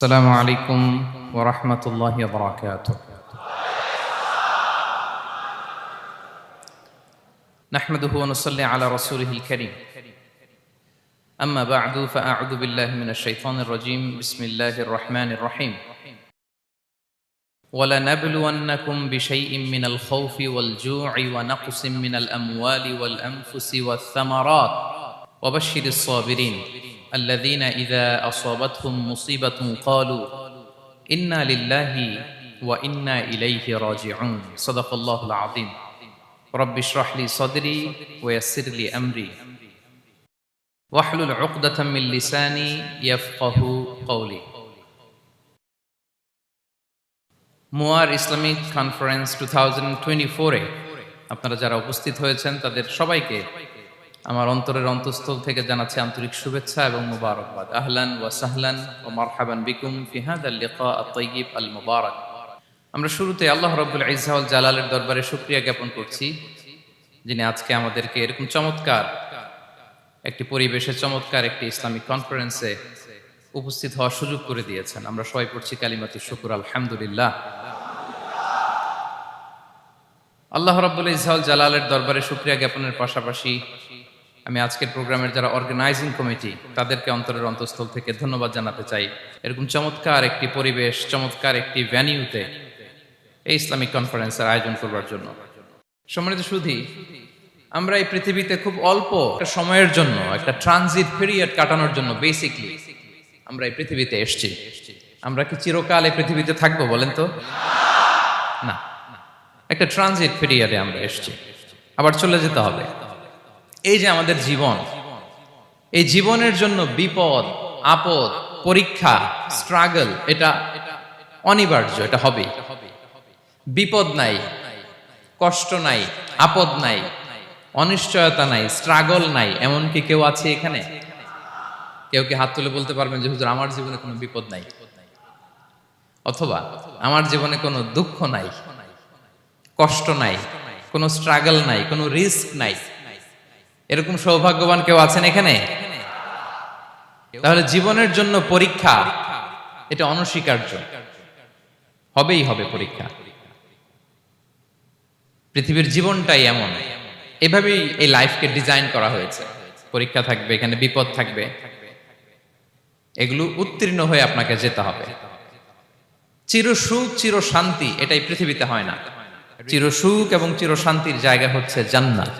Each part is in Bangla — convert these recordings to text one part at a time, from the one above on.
السلام عليكم ورحمة الله وبركاته. نحمده ونصلي على رسوله الكريم. أما بعد فأعوذ بالله من الشيطان الرجيم. بسم الله الرحمن الرحيم. ولنبلونكم بشيء من الخوف والجوع ونقص من الأموال والأنفس والثمرات وبشر الصابرين الذين إذا أصابتهم مصيبة قالوا إنا لله وإنا إليه راجعون. صدق الله العظيم. رب اشرح لي صدري ويسر لي أمري واحلل عقدة من لساني يفقه قولي. মুয়ার ইসলামিক কনফারেন্স 2024-এ আপনারা যারা উপস্থিত হয়েছেন তাদের সবাইকে আমার অন্তরের অন্তঃস্থল থেকে জানাচ্ছি আন্তরিক শুভেচ্ছা এবং মুবারকবাদ। আহলান ওয়া সাহলান ওয়া মারহাবান বিকুম ফি হাযাল লিকা আত-তাইয়্যিব আল মুবারাক। আমরা শুরুতে আল্লাহ রাব্বুল ইজ্জা ওয়াল জালালের দরবারে শুকরিয়া জ্ঞাপন করছি, যিনি আজকে আমাদেরকে এরকম চমৎকার একটি পরিবেশে চমৎকার একটি ইসলামিক কনফারেন্সে উপস্থিত হওয়ার সুযোগ করে দিয়েছেন। আমরা সবাই পড়ছি কালিমাতুশ শুকর, আলহামদুলিল্লাহ। আল্লাহ রাব্বুল ইজ্জা ওয়াল জালালের দরবারে শুকরিয়া জ্ঞাপনের পাশাপাশি আমি আজকের প্রোগ্রামের যারা অর্গানাইজিং কমিটি তাদেরকে অন্তরের অন্তঃস্থল থেকে ধন্যবাদ জানাতে চাই। এরকম চমৎকার একটি পরিবেশ, চমৎকার একটি ভ্যানিউতে এই ইসলামিক কনফারেন্সের আয়োজন করবার জন্য। সম্মানিত সুধী, আমরা এই পৃথিবীতে খুব অল্প একটা সময়ের জন্য, একটা ট্রানজিট পিরিয়ড কাটানোর জন্য বেসিকলি আমরা এই পৃথিবীতে এসেছি। আমরা কি চিরকাল এই পৃথিবীতে থাকবো বলেন তো? না, একটা ট্রানজিট পিরিয়ডে আমরা এসেছি, আবার চলে যেতে হবে। এই যে আমাদের জীবন, এই জীবনের জন্য বিপদ, আপদ, পরীক্ষা, স্ট্রাগল এটা অনিবার্য, এটা হবে। বিপদ নাই, কষ্ট নাই, আপদ নাই, অনিশ্চয়তা নাই, স্ট্রাগল নাই, এমনকি কেউ আছে এখানে? কেউ কি হাত তুলে বলতে পারবেন যে হুজুর আমার জীবনে কোনো বিপদ নাই, অথবা আমার জীবনে কোনো দুঃখ নাই, কষ্ট নাই, কোনো স্ট্রাগল নাই, কোনো রিস্ক নাই? এরকম সৌভাগ্যবান কেউ আছেন এখানে? তাহলে জীবনের জন্য পরীক্ষা এটা অনস্বীকার্য, হবেই হবে পরীক্ষা। পৃথিবীর জীবনটাই এমন, এভাবেই এই লাইফকে ডিজাইন করা হয়েছে। পরীক্ষা থাকবে, এখানে বিপদ থাকবে, এগুলো উত্তীর্ণ হয়ে আপনাকে যেতে হবে। চিরসুখ চির শান্তি এটাই পৃথিবীতে হয় না। চিরসুখ এবং চির শান্তির জায়গা হচ্ছে জান্নাত।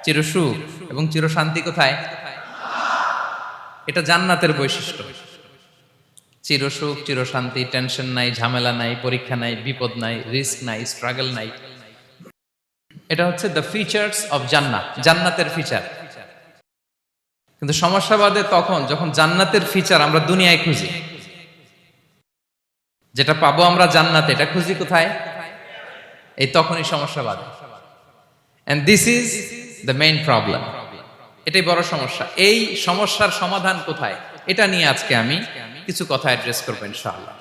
চিরসুখ এবং চির শান্তি কোথায়? এটা জান্নাতের বৈশিষ্ট্য। চিরসুখ চির শান্তি, টেনশন নাই, ঝামেলা নাই, পরীক্ষা নাই, বিপদ নাই, রিস্ক নাই, স্ট্রাগল নাই। এটা হচ্ছে দ্য ফিচার্স অফ জান্নাত, জান্নাতের ফিচার। কিন্তু সমস্যা বাদে তখন যখন জান্নাতের ফিচার আমরা দুনিয়ায় খুঁজি। যেটা পাবো আমরা জান্নাতে, এটা খুঁজি কোথায়? এই তখনই সমস্যা বাদে। And this is the main problem. এটাই বড় সমস্যা। এই সমস্যার সমাধান কোথায়, এটা নিয়ে আজকে আমি কিছু কথা অ্যাড্রেস করবো ইনশাআল্লাহ।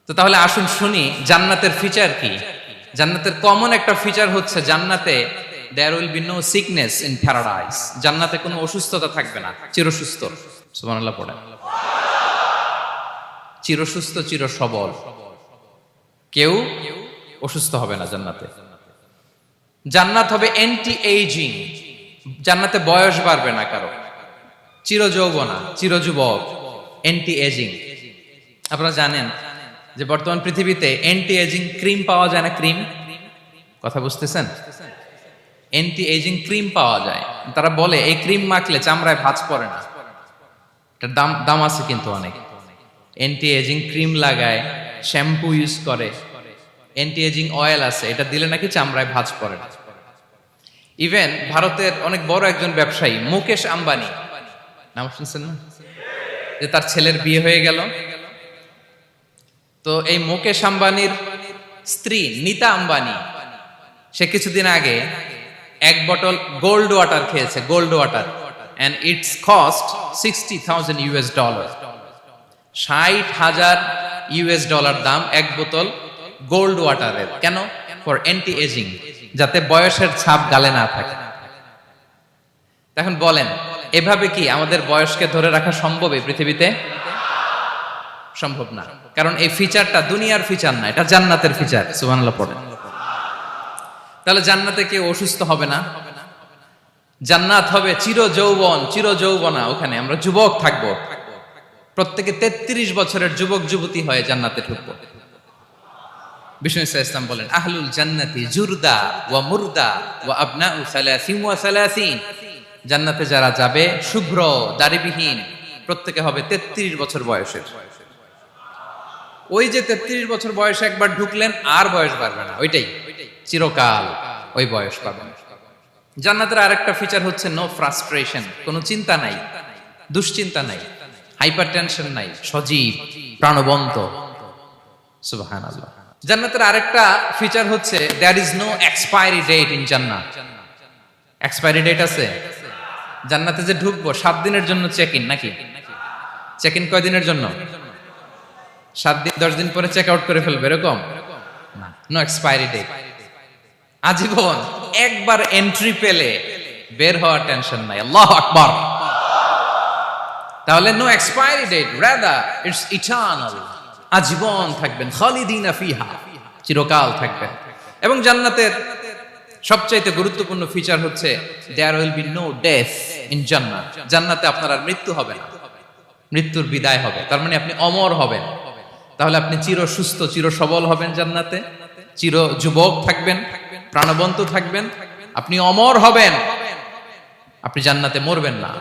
তো তাহলে আসুন শুনি জান্নাতের ফিচার কি। জান্নাতের কমন একটা ফিচার হচ্ছে জান্নাতে there will be no sickness in paradise. জান্নাতে কোনো অসুস্থতা থাকবে না, চিরসুস্থ। সুবহানাল্লাহ পড়েন। চিরসুস্থ, চির সবল, কেউ অসুস্থ হবে না জান্নাতে। জান্নাত হবে অ্যান্টি এইজিং, জান্নাতে বয়স বাড়বে না কারো, চির যৌবনা, চির যুবক, অ্যান্টি এজিং। আপনারা জানেন যে বর্তমান পৃথিবীতে অ্যান্টি এজিং ক্রিম পাওয়া যায় না? ক্রিম, কথা বুঝতেছেন? অ্যান্টি এজিং ক্রিম পাওয়া যায়। তারা বলে এই ক্রিম মাখলে চামড়ায় ভাঁজ পড়ে না। এটার দাম আছে কিন্তু অনেক। অ্যান্টি এজিং ক্রিম লাগায়, শ্যাম্পু ইউজ করে, অ্যান্টি এজিং অয়েল আছে, এটা দিলে নাকি চামড়ায় ভাঁজ পড়ে না। ইভেন ভারতের অনেক বড় একজন ব্যবসায়ী মুকেশ আম্বানি, নাম শুনছেন না? যে তার ছেলের বিয়ে হয়ে গেল। তো এই মুকেশ আম্বানির স্ত্রী নীতা আম্বানি, সে কিছুদিন আগে এক বোতল গোল্ড ওয়াটার খেয়েছে, gold water, and it's cost $60,000। $60,000 দাম এক বোতল গোল্ড ওয়াটারের। কেন? ফর অ্যান্টি এজিং, যাতে বয়সের ছাপ গালে না থাকে। এখন বলেন এভাবে কি আমাদের বয়সকে ধরে রাখা সম্ভব এই পৃথিবীতে? সম্ভব না, কারণ এই ফিচারটা দুনিয়ার ফিচার না, এটা জান্নাতের ফিচার। সুবহানাল্লাহ পড়েন। তাহলে জান্নাতে কেউ অসুস্থ হবে না, জান্নাত হবে চির যৌবন, চির যৌবনা। ওখানে আমরা যুবক থাকবো, প্রত্যেকে 33 বছরের যুবক যুবতী হয়ে জান্নাতে ঢুকবো। বিষ্ণু ইসলাম বলেন, আহলুল জান্নাতি জুরদা ওয়া মুরদা ওয়া আবনাউ সালাসিন ওয়া সালাসিন। জান্নাতে যারা যাবে শুভ্র দাড়িবিহীন, প্রত্যেকে হবে 33 বছর বয়সের। ওই যে 33 বছর বয়সে একবার ঢুকলেন, আর বয়স বাড়বে না, ওইটাই চিরকাল ওই বয়স পাবেন। জান্নাতের আরেকটা ফিচার হচ্ছে নো ফ্রাস্ট্রেশন, কোনো চিন্তা নাই, দুশ্চিন্তা নাই, হাইপার টেনশন নাই, সজীব প্রাণবন্ত। সুবহানাল্লাহ। জান্নাতের আরেকটা ফিচার হচ্ছে there is no expiry date in জান্নাত। এক্সপায়ারি ডেট আছে? জান্নাতে যে ঢুকবো 7 দিনের জন্য চেক ইন, নাকি চেক ইন কয় দিনের জন্য? 7 দিন, 10 দিন পরে চেক আউট করে ফেলবে এরকম না, নো এক্সপায়ারি ডেট, আজীবন। একবার এন্ট্রি পেলে বের হওয়ার টেনশন নাই। আল্লাহু আকবার। তাহলে no expiry date, rather it's eternal, আজীবন থাকবেন, খালিদিনা ফিহা, চিরকাল থাকবেন। এবং জান্নাতের সবচাইতে গুরুত্বপূর্ণ ফিচার হচ্ছে there will be no death in জান্নাত। জান্নাতে আপনার আর মৃত্যু হবে না, মৃত্যুর বিদায় হবে, তার মানে আপনি অমর হবেন। তাহলে আপনি চির সুস্থ, চির সবল হবেন জান্নাতে, চির যুবক থাকবেন, প্রাণবন্ত থাকবেন, আপনি অমর হবেন, আপনি জান্নাতে মরবেন না।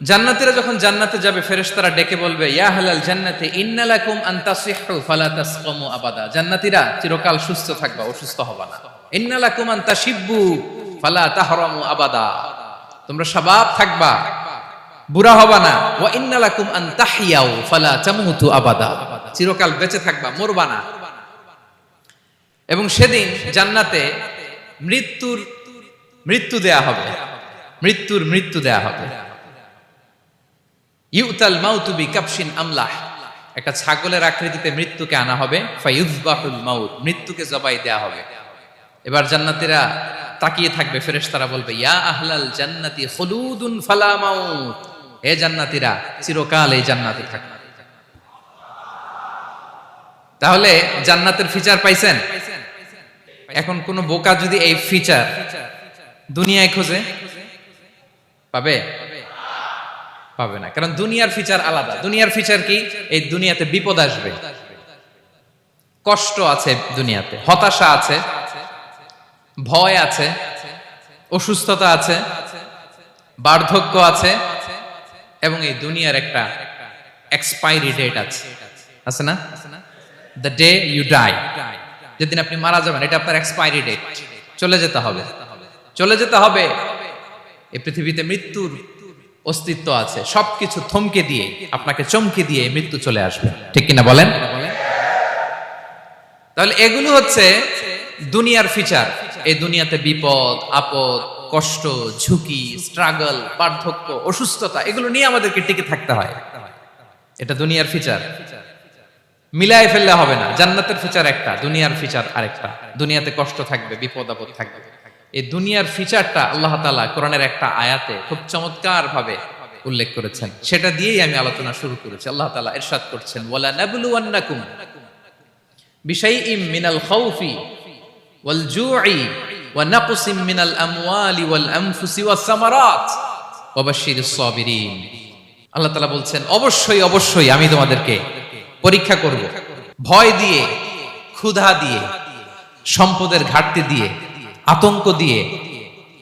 জান্নাতীরা যখন জান্নাতে যাবে, ফেরেশতারা ডেকে বলবে, ইয়া আহলাল জান্নাতি ইন্না লাকুম আন তাসিহু ফালা তাসকামু আবাদা। জান্নাতীরা চিরকাল সুস্থ থাকবা, অসুস্থ হবা না। ইন্না লাকুম আন তাশিব্বু ফালা তাহরামু আবাদা, তোমরা শাবাব থাকবা, বুড়া হবা না। ওয়া ইন্না লাকুম আন তাহইয়াউ ফালা তামুতু আবাদা, চিরকাল বেঁচে থাকবা, মরবা না। এবং সেদিন জান্নাতে মৃত্যু দেয়া হবে, মৃত্যু দেয়া হবে। ইউতাল মাউতু বিকাবশিন আমলাহ, একটা ছাগলের আকৃতিতে মৃত্যুকে আনা হবে। ফায়ুযবাহুল মাউত, মৃত্যুকে জবাই দেয়া হবে। এবার জান্নাতীরা তাকিয়ে থাকবে, ফেরেশতারা বলবে, ইয়া আহলাল জান্নাতি খুলুদুন ফালা মাউত, হে জান্নাতীরা চিরকাল এই জান্নাতে থাকবে। তাহলে জান্নাতের ফিচার পাইছেন? এখন কোন বোকা যদি এই ফিচার দুনিয়ায় খোঁজে, পাবে? পাবে না, কারণ দুনিয়ার ফিচার আলাদা। দুনিয়ার ফিচার কি? এই দুনিয়াতে বিপদ আসবে, কষ্ট আছে দুনিয়াতে, হতাশা আছে, ভয় আছে, অসুস্থতা আছে, বার্ধক্য আছে, এবং এই দুনিয়ার একটা এক্সপায়ারি ডেট আছে না? দ্য ডে ইউ ডাই, যেদিন আপনি মারা যাবেন, এটা আপনার এক্সপায়ারি ডেট, চলে যেতে হবে, চলে যেতে হবে। এই পৃথিবীতে মৃত্যুর অস্তিত্ব আছে, সবকিছু থমকে দিয়ে, আপনাকে চমকে দিয়ে মৃত্যু চলে আসবে, ঠিক কিনা বলেন? তাহলে এগুলো হচ্ছে দুনিয়ার ফিচার। এই দুনিয়াতে বিপদ আপদ, কষ্ট, ঝুঁকি, স্ট্রাগল, বার্ধক্য, অসুস্থতা, এগুলো নিয়ে আমাদেরকে টিকে থাকতে হয়। এটা দুনিয়ার ফিচার, মিলাই ফেললে হবে না। জান্নাতের ফিচার একটা, দুনিয়ার ফিচার আরেকটা। দুনিয়াতে কষ্ট থাকবে, বিপদ আপদ থাকবে। এই দুনিয়ার ফিচারটা আল্লাহ তাআলা কোরআনের একটা আয়াতে খুব চমৎকার ভাবে উল্লেখ করেছেন, সেটা দিয়েই আমি আলোচনা শুরু করেছি। আল্লাহ তাআলা ইরশাদ করছেন, ওয়ালা নাবলুওয়ান্নাকুম বিশাইইম মিনাল খাউফি ওয়াল জুই ওয়া নাকসিম মিনাল আমওয়ালি ওয়াল আনফুসি ওয়াস সামারাত ওয়া বাশশিরিস সাবিরিন। আল্লাহ তাআলা বলছেন, অবশ্যই অবশ্যই আমি তোমাদেরকে পরীক্ষা করব, ভয় দিয়ে, ক্ষুধা দিয়ে, সম্পদের ঘাটতি দিয়ে, আতঙ্ক দিয়ে,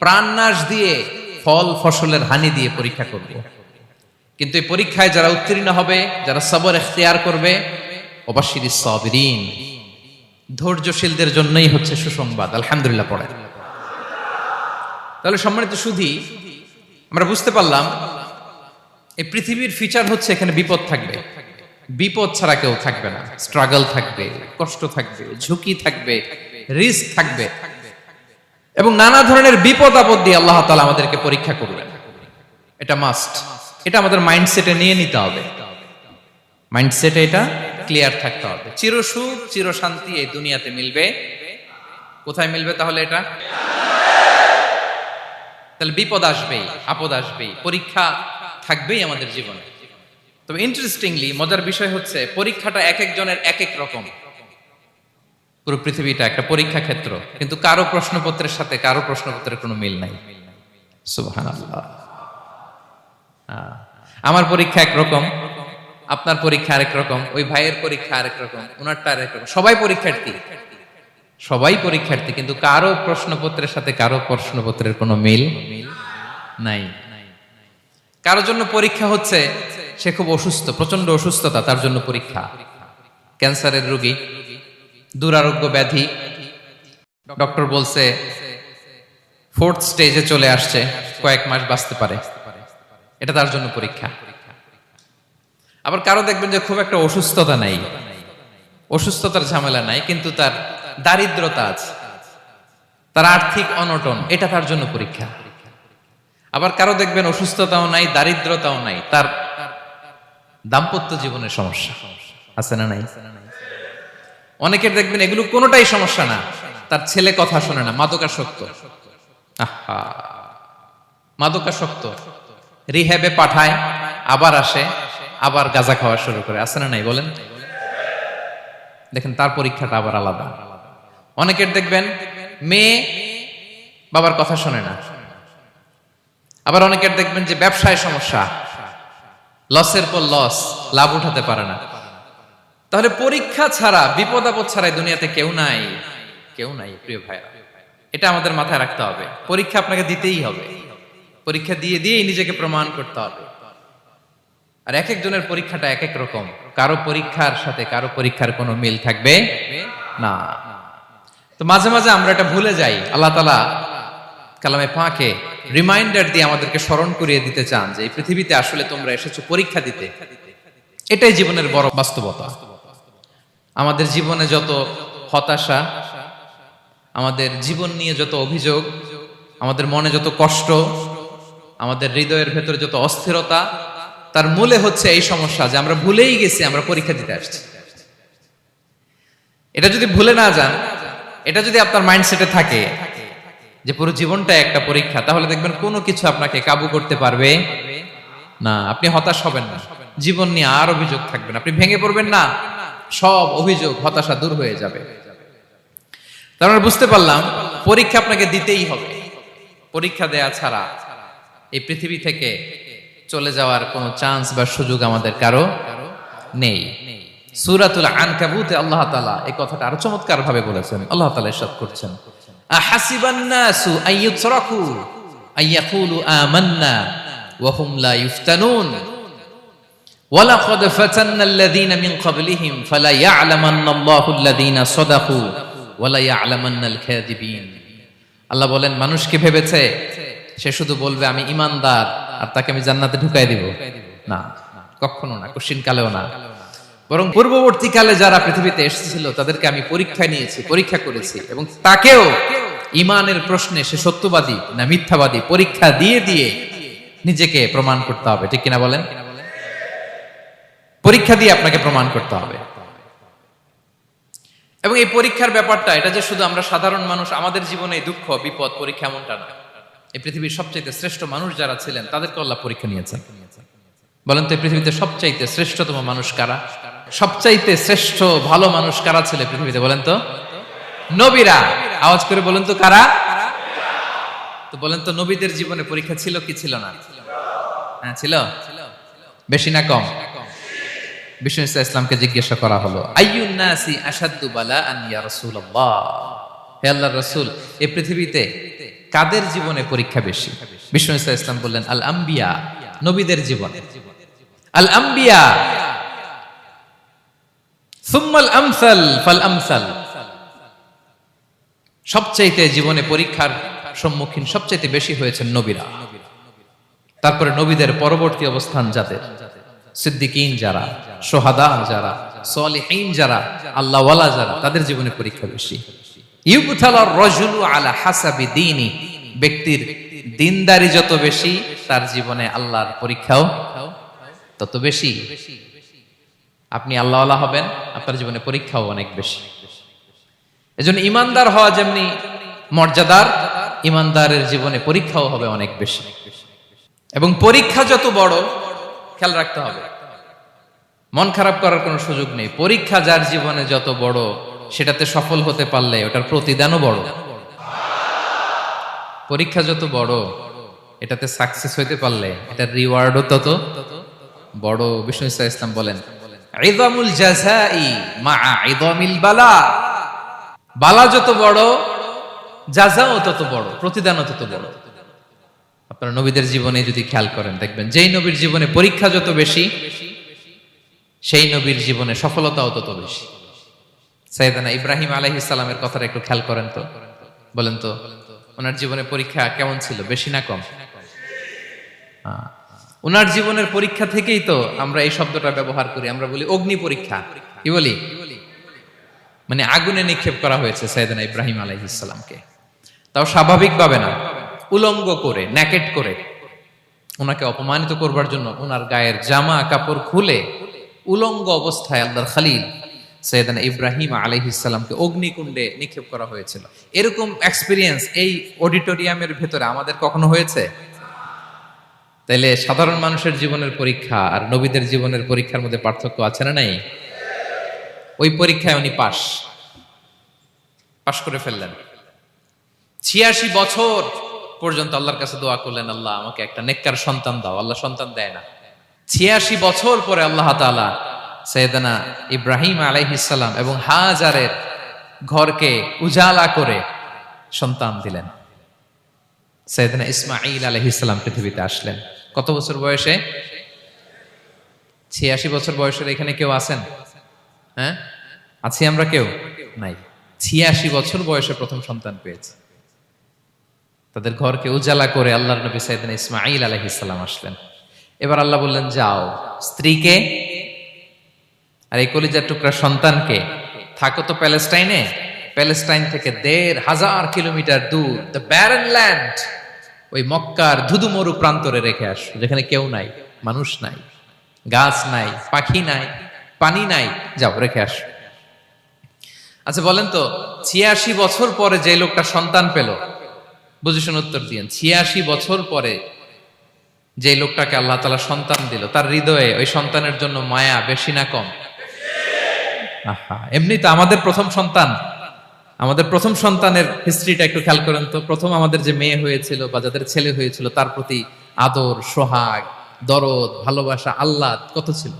প্রাণনাশ দিয়ে, ফল ফসলের হানি দিয়ে পরীক্ষা করব। কিন্তু এই পরীক্ষায় যারা উত্তীর্ণ হবে, যারা সবর ইখতিয়ার করবে, ওয়াবাশশিরিস সাবিরিন, ধৈর্যশীলদের জন্যই হচ্ছে সুসংবাদ। আলহামদুলিল্লাহ পড়ে। তাহলে সম্মানিত সুধী, আমরা বুঝতে পারলাম এই পৃথিবীর ফিচার হচ্ছে এখানে বিপদ থাকবে, বিপদ ছাড়া কেউ থাকবে না। স্ট্রাগল থাকবে, কষ্ট থাকবে, ঝুঁকি থাকবে, রিস্ক থাকবে, এবং নানা ধরনের বিপদ আপদ দিয়ে আল্লাহ তাআলা আমাদেরকে পরীক্ষা করবেন। এটা মাস্ট, এটা আমাদের মাইন্ডসেটে নিয়ে নিতে হবে, মাইন্ডসেটে এটা ক্লিয়ার থাকতে হবে। চিরসুখ চির শান্তি এই দুনিয়াতে মিলবে, কোথায় মিলবে তাহলে? এটা তাহলে বিপদ আসবেই, আপদ আসবেই, পরীক্ষা থাকবেই আমাদের জীবনে। তবে ইন্টারেস্টিংলি মজার বিষয় হচ্ছে পরীক্ষাটা এক একজনের এক এক রকম। পুরো পৃথিবীটা একটা পরীক্ষা ক্ষেত্র, কিন্তু কারো প্রশ্নপত্রের সাথে কারো প্রশ্নপত্রের কোনো মিল নাই। সুবহানাল্লাহ। আমার পরীক্ষা একরকম, আপনার পরীক্ষা আরেক রকম, ওই ভাইয়ের পরীক্ষা আরেক রকম, ওনারটা আরেক রকম। সবাই পরীক্ষার্থী, সবাই পরীক্ষার্থী, কিন্তু কারো প্রশ্নপত্রের সাথে কারো প্রশ্নপত্রের কোনো মিল নাই। কারোর জন্য পরীক্ষা হচ্ছে সে খুব অসুস্থ, প্রচন্ড অসুস্থতা, তার জন্য পরীক্ষা। ক্যান্সারের রোগী, দুরারোগ্য ব্যাধি, ডক্টর বলছে 4th স্টেজে চলে আসছে, কয়েক মাস বাঁচতে পারে, এটা তার জন্য পরীক্ষা। আবার কারো দেখবেন যে খুব একটা অসুস্থতা নাই, অসুস্থতার ঝামেলা নাই, কিন্তু তার দারিদ্রতা আছে, তার আর্থিক অনটন, এটা তার জন্য পরীক্ষা। আবার কারো দেখবেন অসুস্থতাও নাই, দারিদ্রতাও নাই, তার দাম্পত্য জীবনের সমস্যা আছে না নাই? অনেকের দেখবেন এগুলো কোনোটাই সমস্যা না, তার ছেলে কথা শোনে না, মাদকাসক্ত। আহা, মাদকাসক্ত, রিহ্যাবে পাঠায়, আবার আসে, আবার গাঁজা খাওয়া শুরু করে, আছে না নাই বলেন? দেখেন তার পরীক্ষাটা আবার আলাদা। অনেকের দেখবেন মেয়ে বাবার কথা শোনে না। আবার অনেকের দেখবেন যে ব্যবসায় সমস্যা, লসের পর লস, লাভ উঠাতে পারে না। তাহলে পরীক্ষা ছাড়া, বিপদ আপদ ছাড়াই দুনিয়াতে কেউ নাই, কেউ নাই প্রিয় ভাইরা। এটা আমাদের মাথায় রাখতে হবে। পরীক্ষা আপনাকে দিতেই হবে, পরীক্ষা দিয়ে দিয়েই নিজেকে প্রমাণ করতে হবে। আর এক একজনের পরীক্ষাটা এক এক রকম, কারো পরীক্ষার সাথে কারো পরীক্ষার কোনো মিল থাকবে না। তো মাঝে মাঝে আমরা এটা ভুলে যাই। আল্লাহ তাআলা কালামে পাকে রিমাইন্ডার দিয়ে আমাদেরকে স্মরণ করিয়ে দিতে চান যে এই পৃথিবীতে আসলে তোমরা এসেছো পরীক্ষা দিতে। এটাই জীবনের বড় বাস্তবতা। আমাদের জীবনে যত হতাশা, আমাদের জীবন নিয়ে যত অভিযোগ, আমাদের মনে যত কষ্ট, আমাদের হৃদয়ের ভেতরে যত অস্থিরতা, তার মূলে হচ্ছে এই সমস্যা যে আমরা ভুলেই গেছি আমরা পরীক্ষা দিতে আসছি। এটা যদি ভুলে না যান, এটা যদি আপনার মাইন্ডসেটে থাকে যে পুরো জীবনটা একটা পরীক্ষা, তাহলে দেখবেন কোনো কিছু আপনাকে কাবু করতে পারবে না। আপনি হতাশ হবেন না, জীবন নিয়ে আর অভিযোগ থাকবে না, আপনি ভেঙে পড়বেন না, সব অভিযোগ হতাশা দূর হয়ে যাবে। তার মানে বুঝতে পারলাম পরীক্ষা আপনাকে দিতেই হবে। পরীক্ষা দেয়া ছাড়া এই পৃথিবী থেকে চলে যাওয়ার কোনো চান্স বা সুযোগ আমাদের কারো নেই। সূরাতুল আনকাবুতে আল্লাহ তাআলা এই কথাটা আরো চমৎকার ভাবে বলেছেন। আল্লাহ তাআলা ইরশাদ করছেন, আহাসিবান নাসু আইয়ুতরাকু আইয়াকুলু আমান্না ওয়া হুম লা ইফতানুন ওয়ালাকাদ ফাতান্নাল্লাযীনা মিন ক্বাবলিহিম ফালা ইয়া'লামান্নাল্লাহু আল্লাযীনা সাদাকু ওয়ালা ইয়া'লামান্নাল কাযিবিন। আল্লাহ বলেন, মানুষ কি ভেবেছে সে শুধু বলবে আমি ঈমানদার আর তাকে আমি জান্নাতে ঢুকাই দিব? না, কখনো না, কোশ্চিন কালেও না। বরং পূর্ববর্তীকালে যারা পৃথিবীতে এসেছিল তাদেরকে আমি পরীক্ষায় নিয়েছি, পরীক্ষা করেছি, এবং তাকেও ঈমানের প্রশ্নে সে সত্যবাদী না মিথ্যাবাদী পরীক্ষা দিয়ে দিয়ে নিজেকে প্রমাণ করতে হবে। ঠিক কিনা বলেন? পরীক্ষা দিয়ে আপনাকে প্রমাণ করতে হবে। এবং এই পরীক্ষার ব্যাপারটা, এটা যে শুধু আমরা সাধারণ মানুষ আমাদের জীবনে দুঃখ বিপদ পরীক্ষা এমনটা না। এই পৃথিবীর সবচাইতে শ্রেষ্ঠ মানুষ যারা ছিলেন তাদেরকে আল্লাহ পরীক্ষা নিয়েছেন। বলেন তো এই পৃথিবীতে সবচাইতে শ্রেষ্ঠতম মানুষ কারা? সবচাইতে শ্রেষ্ঠ ভালো মানুষ কারা ছিল পৃথিবীতে? বলেন তো নবীরা। আওয়াজ করে বলেন তো কারা? তো বলেন তো নবীদের জীবনে পরীক্ষা ছিল কি ছিল না? হ্যাঁ ছিল। বেশি না কম? বিষ্ণু ইসলামকে জিজ্ঞাসা করা হলো, আইয়ুন নাসি আশাদ্দু বালাআন ইয়া রাসূলুল্লাহ, হে আল্লাহর রাসূল এই পৃথিবীতে কাদের জীবনে পরীক্ষা বেশি? বিষ্ণু ইসলাম বললেন, আল আম্বিয়া, নবীদের জীবন। আল আম্বিয়া সুম্মাল আমসাল ফাল আমসাল, সবচাইতে জীবনে পরীক্ষার সম্মুখীন সবচাইতে বেশি হয়েছেন নবীরা। তারপরে নবীদের পরবর্তী অবস্থান যাদের, সিদ্দিকিন যারা, সোহাদা যারা, সালিহিন যারা, আল্লাহওয়ালা যারা, তাদের জীবনে পরীক্ষা বেশি। ইউবতালার রাজুলু আলা হাসাবি দীনি, ব্যক্তির দিনদারি যত বেশি তার জীবনে আল্লাহর পরীক্ষাও তত বেশি। আপনি আল্লাহওয়ালা হবেন, আপনার জীবনে পরীক্ষাও অনেক বেশি। এজন্য ইমানদার হওয়া যেমনি মর্যাদার, ইমানদারের জীবনে পরীক্ষাও হবে অনেক বেশি। এবং পরীক্ষা যত বড়, খেয়াল রাখতে হবে মন খারাপ করার কোনো সুযোগ নেই। পরীক্ষা যার জীবনে যত বড়, সেটাতে সফল হতে পারলে ওটার প্রতিদানও বড়। পরীক্ষা যত বড়, এটাতে সাকসেস হইতে পারলে এটার রিওয়ার্ডও তত বড়। বিষ্ণু ইসলাম বলেন, ইযামুল জাযাই মা'a ইযামিল বালা। বালা যত বড়, জাযাও তত বড়, প্রতিদানও তত বড়। আপনারা নবীদের জীবনে যদি খেয়াল করেন, দেখবেন যেই নবীর জীবনে পরীক্ষা যত বেশি, সেই নবীর জীবনে সফলতাও তত বেশি। সাইয়েদনা ইব্রাহিম আলাইহিস সালামের কথাটা একটু খেয়াল করেন তো, বলেন তো ওনার জীবনে পরীক্ষা কেমন ছিল, বেশি না কম? ওনার জীবনের পরীক্ষা থেকেই তো আমরা এই শব্দটা ব্যবহার করি, আমরা বলি অগ্নি পরীক্ষা। কি বলি? মানে আগুনে নিক্ষেপ করা হয়েছে সাইয়েদনা ইব্রাহিম আলাইহিস সালামকে, তাও স্বাভাবিকভাবে না, উলঙ্গ করে, ন্যাকেট করে ওনাকে অপমানিত করবার জন্য ওনার গায়ের জামা কাপড় খুলে উলঙ্গ অবস্থায় আল্লাহর খলিল সাইয়েদনা ইব্রাহিম আলাইহিস সালামকে অগ্নিকুণ্ডে নিক্ষেপ করা হয়েছিল। এরকম এক্সপেরিয়েন্স এই অডিটোরিয়ামের ভেতরে আমাদের কখনো হয়েছে? তাইলে সাধারণ মানুষের জীবনের পরীক্ষা আর নবীদের জীবনের পরীক্ষার মধ্যে পার্থক্য আছে না নাই? ওই পরীক্ষায় উনি পাশ করে ফেললেন। ৮৬ বছর পর্যন্ত আল্লাহর কাছে দোয়া করলেন, আল্লাহ আমাকে একটা নেককার সন্তান দাও। আল্লাহ সন্তান দেয় না। ৮৬ বছর পরে আল্লাহ তাআলা সাইয়েদনা ইব্রাহিম আলাইহিস সালাম এবং হাজারের ঘরকে উজালা করে সন্তান দিলেন। সাইয়েদনা ইসমাঈল আলাইহিস সালাম পৃথিবীতে আসলেন কত বছর বয়সে? ৮৬ বছর বয়সের এখানে কেউ আছেন? হ্যাঁ, আছি আমরা? কেউ নাই। ৮৬ বছর বয়সে প্রথম সন্তান পেয়েছে। তাদের ঘরকে উজালা করে আল্লাহর নবী সাইয়েদনা ইসমাঈল আলাইহিস সালাম আসলেন। এবার আল্লাহ বললেন, যাও স্ত্রীকে আর এই কলিজার টুকরা সন্তানকে, থাকো তো প্যালেস্টাইনে, প্যালেস্টাইন থেকে ১৫০০ কিলোমিটার দূর, দ্য ব্যারেন ল্যান্ড, ওই মক্কার ধুধুমরু প্রান্তরে রেখে আস, যেখানে কেউ নাই, মানুষ নাই, গাছ নাই, পাখি নাই, পানি নাই, যাও রেখে আস। আচ্ছা বলেন তো, ৮৬ বছর পরে যে লোকটা সন্তান পেল, বুঝে শুনে উত্তর দিয়েন, ৮৬ বছর পরে যে লোকটাকে আল্লাহ তাআলা সন্তান দিল, তার হৃদয়ে ওই সন্তানের জন্য মায়া বেশি না কম? এমনি তো আমাদের প্রথম সন্তানের হিস্ট্রিটা একটু খেয়াল করেন তো। প্রথম আমাদের যে মেয়ে হয়েছিল বা যাদের ছেলে হয়েছিল, তার প্রতি আদর, সোহাগ, দরদ, ভালোবাসা, আহ্লাদ কত ছিল।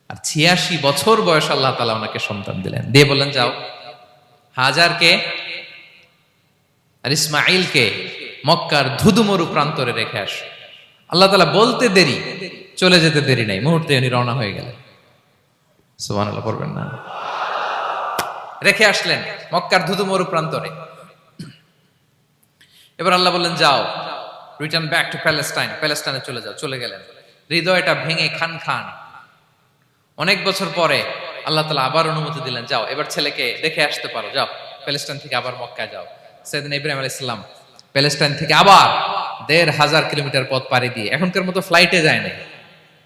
আর ৮৬ বছর বয়স আল্লাহ তাআলা ওনাকে সন্তান দিলেন, দিয়ে বললেন, যাও হাজারকে আর ইসমাঈলকে মক্কার ধুধুমরু প্রান্তরে রেখে আস। আল্লাহ তাআলা বলতে দেরি, চলে যেতে দেরি নাই, মুহূর্তে উনি রওনা হয়ে গেলেন। সুবহানাল্লাহ পড়বেন না? রেখে আসলেন মক্কার ধুধুমরু প্রান্তরে। এবার আল্লাহ বললেন, যাও রিটার্ন ব্যাক টু প্যালেস্টাইন, প্যালেস্টাইনে চলে যাও। চলে গেলেন, হৃদয়টা ভেঙে খান খান। অনেক বছর পরে আল্লাহ তাআলা আবার অনুমতি দিলেন, যাও এবার ছেলেকে দেখে আসতে পারো, যাও প্যালেস্টাইন থেকে আবার মক্কায় যাও। সাইয়েদনা ইব্রাহিম আলাইহিস সালাম প্যালেস্টাইন থেকে আবার ১৫০০ কিলোমিটার পথ পাড়ি দিয়ে, এখনকার মতো ফ্লাইটে যায় না,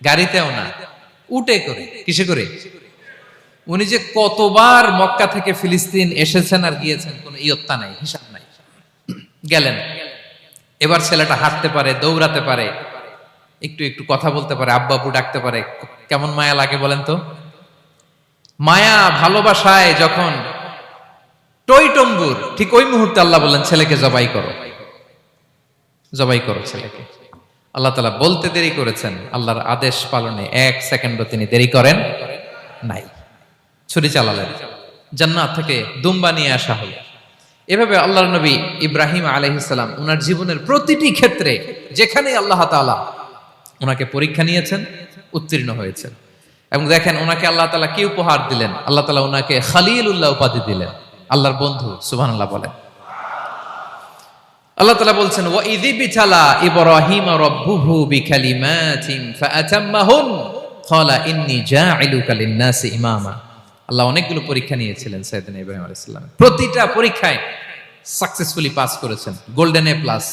গাড়িতেও না, উটে করে। কিসে করে? উনি যে কতবার মক্কা থেকে ফিলিস্তিন এসেছেন আর গিয়েছেন, কোনো ইয়ত্তা নাই, হিসাব নাই। গেলেন, এবার ছেলেটা হাঁটতে পারে, দৌড়াতে পারে, একটু একটু কথা বলতে পারে, আব্বু আব্বু ডাকতে পারে। কেমন মায়া লাগে বলেন তো? মায়া ভালোবাসায় যখন টইটম্বুর, ঠিক ওই মুহূর্তে আল্লাহ বললেন, ছেলেকে জবাই করো, জবাই করো ছেলেকে। আল্লাহ তাআলা বলতে দেরি করেছেন, আল্লাহর আদেশ পালনে ১ সেকেন্ডও তিনি দেরি করেন নাই। ছুরি চালালেন, জান্নাত থেকে দুম্বা নিয়ে আসা হলো। এভাবে আল্লাহর নবী ইব্রাহিম আলাইহিস সালাম উনার জীবনের প্রতিটি ক্ষেত্রে যেখানে আল্লাহ তাআলা ওনাকে পরীক্ষা নিয়েছেন, উত্তীর্ণ হয়েছেন। এবং দেখেন ওনাকে আল্লাহ তাআলা কি উপহার দিলেন। আল্লাহ তাআলা ওনাকে খলিলুল্লাহ উপাধি দিলেন, আল্লাহর বন্ধু। সুবহানাল্লাহ বলেন। আল্লাহ তাআলা বলছেন, ওয়া ইযিবতালা ইব্রাহিম রাব্বুহু বিকালিমাতিন ফাআতাম্মাহুন ক্বালা ইন্নী জাঈলুকা লিন-নাসি ইমামা। আল্লাহ অনেকগুলো পরীক্ষা নিয়েছিলেন সাইয়েদনা ইব্রাহিম আলাইহিস সালাম, প্রতিটা পরীক্ষায় সাকসেসফুলি পাস করেছেন, গোল্ডেন এ প্লাস।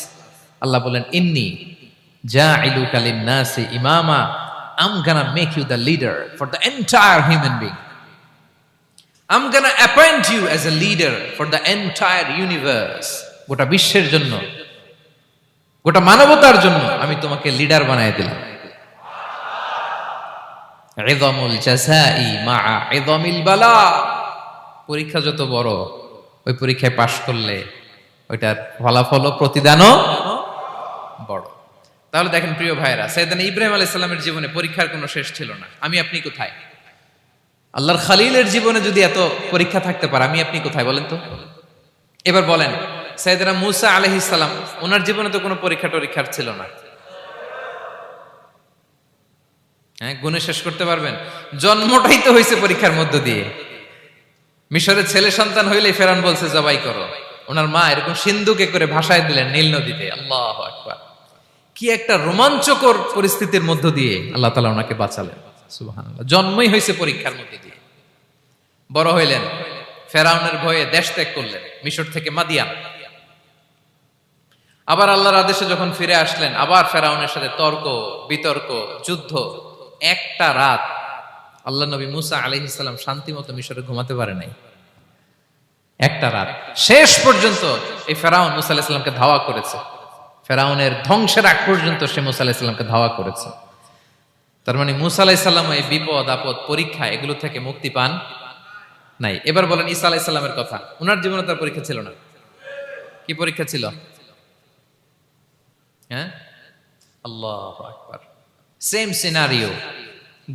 আল্লাহ বলেন, ইন্নী জাঈলুকা লিন-নাসি ইমামা, I'm gonna make you the leader for the entire human being. I'm gonna appoint you as a leader for the entire universe. গোটা বিশ্বের জন্য, গোটা মানবতার জন্য আমি তোমাকে লিডার বানায় দিলাম। ইযামুল জাযাই মা ইযামিল বালা, পরীক্ষা যত বড়, ওই পরীক্ষায় পাশ করলে ওইটার ফলাফল ও প্রতিদানও বড়। তাহলে দেখেন প্রিয় ভাইরা, সাইয়েদনা ইব্রাহিম আলাইহিস সালামের জীবনে পরীক্ষার কোনো শেষ ছিল না। আমি আপনি কোথায়? আল্লাহর খালিলের জীবনে যদি এত পরীক্ষা থাকতে পারে, আমি আপনি কোথায় বলেন তো? এবার বলেন, সাইয়েদনা মূসা আলাইহিস সালাম, ওনার জীবনে তো কোনো পরীক্ষা টরীক্ষার ছিল না। হ্যাঁ, গুণে শেষ করতে পারবেন? জন্মটাই তো হয়েছে পরীক্ষার মধ্য দিয়ে। মিশরের ছেলে সন্তান হইলেই ফেরাউন বলছে জবাই করো। ওনার মা এরকম সিন্ধুকে করে ভাসায় দিলেন নীল নদীতে। আল্লাহু আকবার! কি একটা রোমাঞ্চকর পরিস্থিতির মধ্য দিয়ে আল্লাহ তাআলা ওনাকে বাঁচালেন। সুবহানাল্লাহ। জন্মই হয়েছে পরীক্ষার মধ্য দিয়ে। বড় হইলেন, ফেরাউনের ভয়ে দেশ ত্যাগ করলেন, মিশর থেকে মাদিয়ান। আবার আল্লাহর আদেশে যখন ফিরে আসলেন, আবার ফেরাউনের সাথে তর্ক বিতর্ক, যুদ্ধ। একটা রাত আল্লাহ নবী মুসা আলাইহিস সালাম শান্তি মতো মিশরে ঘুমাতে পারে নাই। একটা রাত শেষ পর্যন্ত এই ফেরাউন মুসা আলাইহিস সালামকে ধাওয়া করেছে। ফেরাউনের ধ্বংসের আগ পর্যন্ত সে মুসা আলাইহিস সালামকে ধাওয়া করেছে। তার মানে মুসা আলাইহিস সালাম এই বিপদ আপদ পরীক্ষা এগুলো থেকে মুক্তি পান নাই। এবার বলেন ঈসা আলাইহিস সালামের কথা, ওনার জীবনে তার পরীক্ষা ছিল না? কি পরীক্ষা ছিল? হ্যাঁ, আল্লাহু আকবার। Same scenario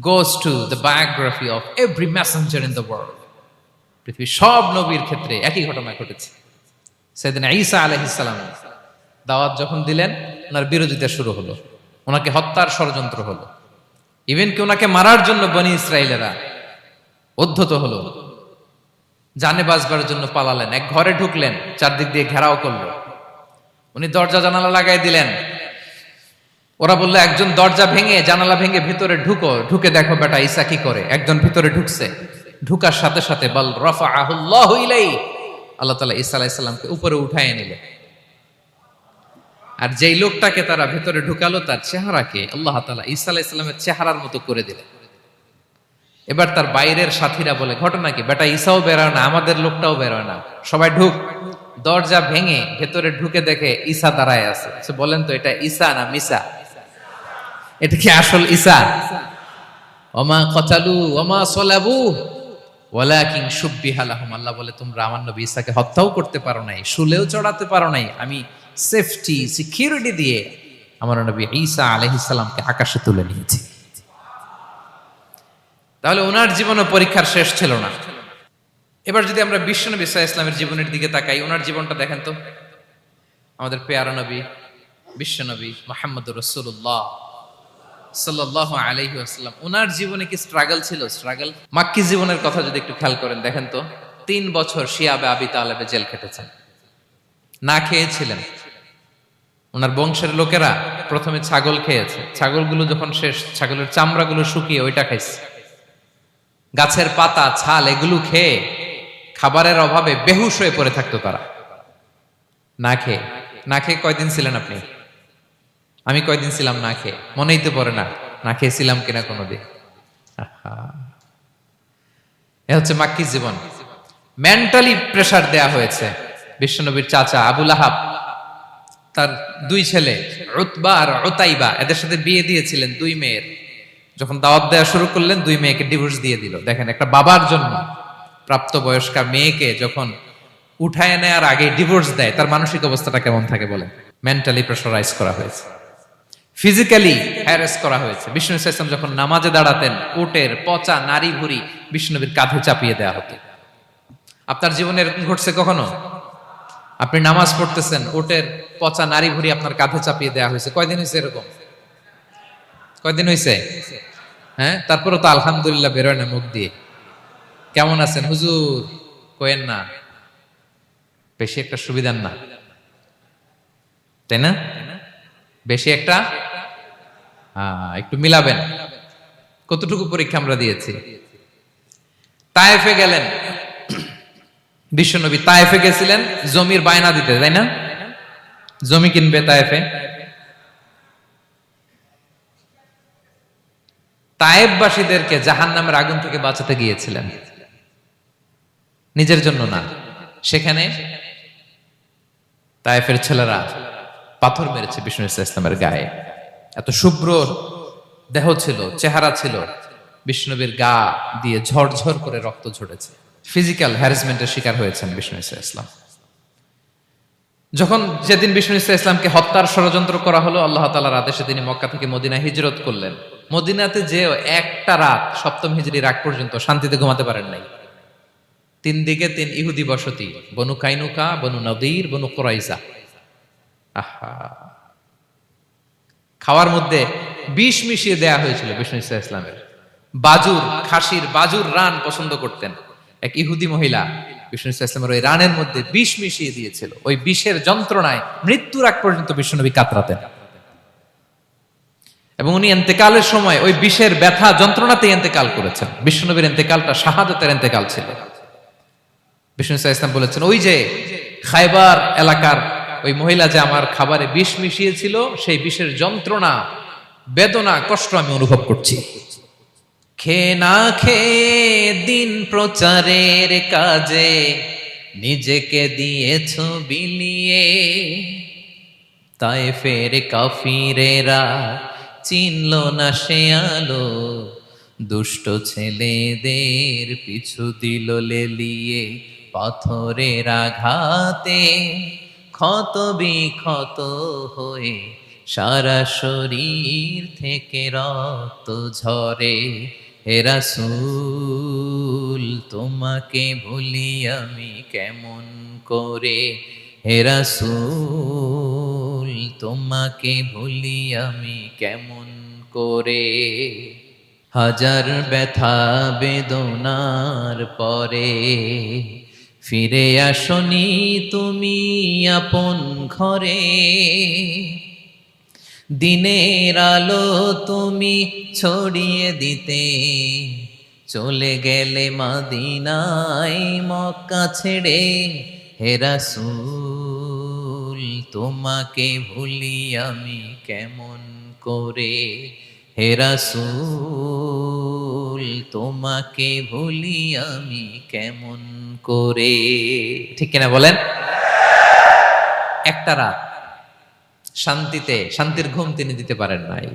goes to the biography of every messenger in the world. পৃথিবীর সব নবীর ক্ষেত্রে একই ঘটনা ঘটেছে। সাইয়েদনা ঈসা আলাইহিস সালাম দাওয়াত যখন দিলেন, ওনার বিরোধিতা শুরু হলো, ওনাকে হত্যার ষড়যন্ত্র হলো। ইভেন কি ওনাকে মারার জন্য বনি ইসরাইলেরা উদ্ধত হলো, জানে বাঁচবার জন্য পালালেন। এক ঘরে ঢুকলেন, চারদিক দিয়ে ঘেরাও করলো। উনি দরজা জানালা লাগাই দিলেন। ওরা বললো, একজন দরজা ভেঙে জানালা ভেঙে ভিতরে ঢুকো, ঢুকে দেখো বেটা ঈসা কি করে। একজন ভিতরে ঢুকছে, ঢুকার সাথে সাথে বল রাফাআহুল্লাহু ইলাইহি, আল্লাহ তাআলা ঈসা আলাইহিস সালামকে উপরে উঠায় নিলেন। আর যেই লোকটাকে তারা ভিতরে ঢুকালো, তার চেহারাকে আল্লাহ তাআলা ঈসা আলাইহিস সালামের চেহারার মতো করে দিলেন। এবার তার বাইরের সাথীরা বলে, ঘটনা কি? বেটা ঈসাও বেরোয় না, আমাদের লোকটাও বেরোয় না, সবাই ঢুক। দরজা ভেঙে ভেতরে ঢুকে দেখে ঈসা দাঁড়ায় আছে। বলেন তো, এটা ঈসা না মিসা? এটা কি আসল ঈসা? ওমা কতালু ওমা সলাবু ওয়ালাকিন শুব্বিহা লাহুম। আল্লাহ বলে, তোমরা আমার নবী ঈসাকে হত্যাও করতে পারো নাই, শুলেও চড়াতে পারো নাই। আমি সেফটি সিকিউরিটি দিয়ে আমার নবী ঈসা আলাইহিস সালামকে আকাশে তুলে নিয়েছি। তাহলে ওনার জীবনে পরীক্ষার শেষ ছিল না। এবার যদি আমরা বিশ্বনবী সাল্লাল্লাহু আলাইহি ওয়াসাল্লামের জীবনের দিকে তাকাই, ওনার জীবনটা দেখেন তো। আমাদের পেয়ারা নবী বিশ্বনবী মুহাম্মদুর রাসূলুল্লাহ সাল্লাল্লাহু আলাইহি ওয়াসাল্লাম, ওনার জীবনে কি স্ট্রাগল ছিল? স্ট্রাগল। মাক্কি জীবনের কথা যদি একটু খেয়াল করেন, দেখেন তো 3 বছর শিয়াবে আবি তালেবে জেল খেটেছেন, না খেয়েছিলেন। ওনার বংশের লোকেরা প্রথমে ছাগল খেয়েছে, ছাগলগুলো যখন শেষ, ছাগলের চামড়াগুলো শুকিয়ে ওইটা খাইছে। গাছের পাতা ছাল এগুলো খেয়ে খাবারের অভাবে বেহুশ হয়ে পড়ে থাকতো তারা। না খেয়ে না খেয়ে কয়দিন ছিলেন আপনি? আমি কয়দিন ছিলাম না খেয়ে? মনেই তো পড়ে না, না খেয়েছিলাম কিনা কোনোদিন। এ হচ্ছে মাক্কি জীবন। মেন্টালি প্রেসার দেয়া হয়েছে। বিশ্বনবীর চাচা আবু লাহাব, তার 2 ছেলে উতবা আর উতাইবা, এদের সাথে বিয়ে দিয়েছিলেন 2 মেয়ের। যখন দাওয়াত দেওয়া শুরু করলেন, 2 মেয়েকে ডিভোর্স দিয়ে দিল। দেখেন, একটা বাবার জন্য প্রাপ্তবয়স্কা মেয়েকে যখন উঠায় নেয়ার আগে ডিভোর্স দেয়, তার মানসিক অবস্থাটা কেমন থাকে বলেন? মেন্টালি প্রেসারাইজ করা হয়েছে, ফিজিক্যালি হ্যারাস করা হয়েছে। বিষ্ণু সাল্লাল্লাহু আলাইহি ওয়াসাল্লাম যখন নামাজে দাঁড়াতেন, উটের পচা নারী ভুঁড়ি বিষ্ণুনবীর কাঁধে চাপিয়ে দেওয়া হতো। আপনার জীবনে এরকম ঘটছে কখনো? আপনি নামাজ পড়তেছেন, উটের পচা নারী ভুঁড়ি আপনার কাঁধে চাপিয়ে দেওয়া হয়েছে। কয়দিন হয়েছে এরকম? কয়দিন হয়েছে? হ্যাঁ, তারপরে তো আলহামদুলিল্লাহ বেরোয় না মুখ দিয়ে। কেমন আছেন হুজুর কোয়েন না, বেশি একটা সুবিধার না, তাই না? বেশি একটা একটু মিলাবেন। কতটুকু পরীক্ষা আমরা দিয়েছি। তায়েফে গেলেন বিশ্বনবী, তায়েফে গেছিলেন জমির বায়না দিতে, তাই না? জমি কিনবে তায়েফে। তায়েফবাসীদেরকে জাহান্নামের আগুন থেকে বাঁচাতে গিয়েছিলেন, নিজের জন্য না। সেখানে তায়েফের ছেলেরা পাথর মেরেছে বিষ্ণু ইসলামের গায়ে। এত শুভ্র দেহ ছিল, চেহারা ছিল, বিষ্ণুনবীর গা দিয়ে ঝরঝর করে রক্ত ঝরেছে। ফিজিক্যাল হ্যারাসমেন্টের শিকার হয়েছেন বিষ্ণু ঈসা ইসলাম। যখন যেদিন বিষ্ণু ঈসা ইসলামকে হত্যার ষড়যন্ত্র করা হলো, আল্লাহ তাআলার আদেশে তিনি মক্কা থেকে মদিনায় হিজরত করলেন। মদিনাতে যে একটা রাত, সপ্তম হিজরির আগ পর্যন্ত শান্তিতে ঘুমাতে পারেন নাই। তিন দিকে তিন ইহুদি বসতি, বনু কাইনুকা, বনু নদীর, বনু কুরাইজা। আহা, খাওয়ার মধ্যে বিষ মিশিয়ে দেয়া হয়েছিল বিষ্ণু ঈসা ইসলামের। বাজুর, খাসির বাজুর রান পছন্দ করতেন। এক ইহুদি মহিলা বিষ্ণু ঈসা ইসলামের ওই রানের মধ্যে বিষ মিশিয়ে দিয়েছিল। ওই বিষের যন্ত্রণায় মৃত্যুর আগ পর্যন্ত বিষ্ণুনবী কাতরাতেন, এবং উনি ইন্তেকালের সময় ওই বিষের ব্যথা যন্ত্রণাতে ইন্তেকাল করেছেন। বিষ্ণুনবীর ইন্তেকালটা শাহাদাতের ইন্তেকাল ছিল। বিষ্ণু ঈসা ইসলাম বলেছেন, ওই যে খায়বার এলাকার ওই মহিলা যে আমার খাবারে বিষ মিশিয়েছিল, সেই বিষের যন্ত্রণা, বেদনা, কষ্ট আমি অনুভব করছি। খেয়ে না খেয়ে দিন প্রচারের কাজে নিজেকে দিয়েছ বিলিয়ে, তায়েফের কাফিরেরা চিনল না সে আলো, দুষ্ট ছেলেদের পিছু দিল লেলিয়ে, পাথরের আঘাতে ক্ষত বিক্ষত হয়ে সারা শরীর থেকে রক্ত ঝরে। হে রাসূল তোমাকে ভুলি আমি কেমন করে, হে রাসূল তোমাকে ভুলি আমি কেমন করে। হাজার ব্যথা বেদনার পরে ফিরে আসনি তুমি আপন ঘরে, দিনের আলো তুমি ছড়িয়ে দিতে চলে গেলে মদিনায় মক্কা ছেড়ে। হে রাসূল তোমাকে ভুলি আমি কেমন করে, হে রাসূল তোমাকে ভুলি আমি কেমন করে। ঠিক কিনা বলেন? একটা রাত শান্তিতে, শান্তির ঘুম তিনি দিতে পারেন নাই।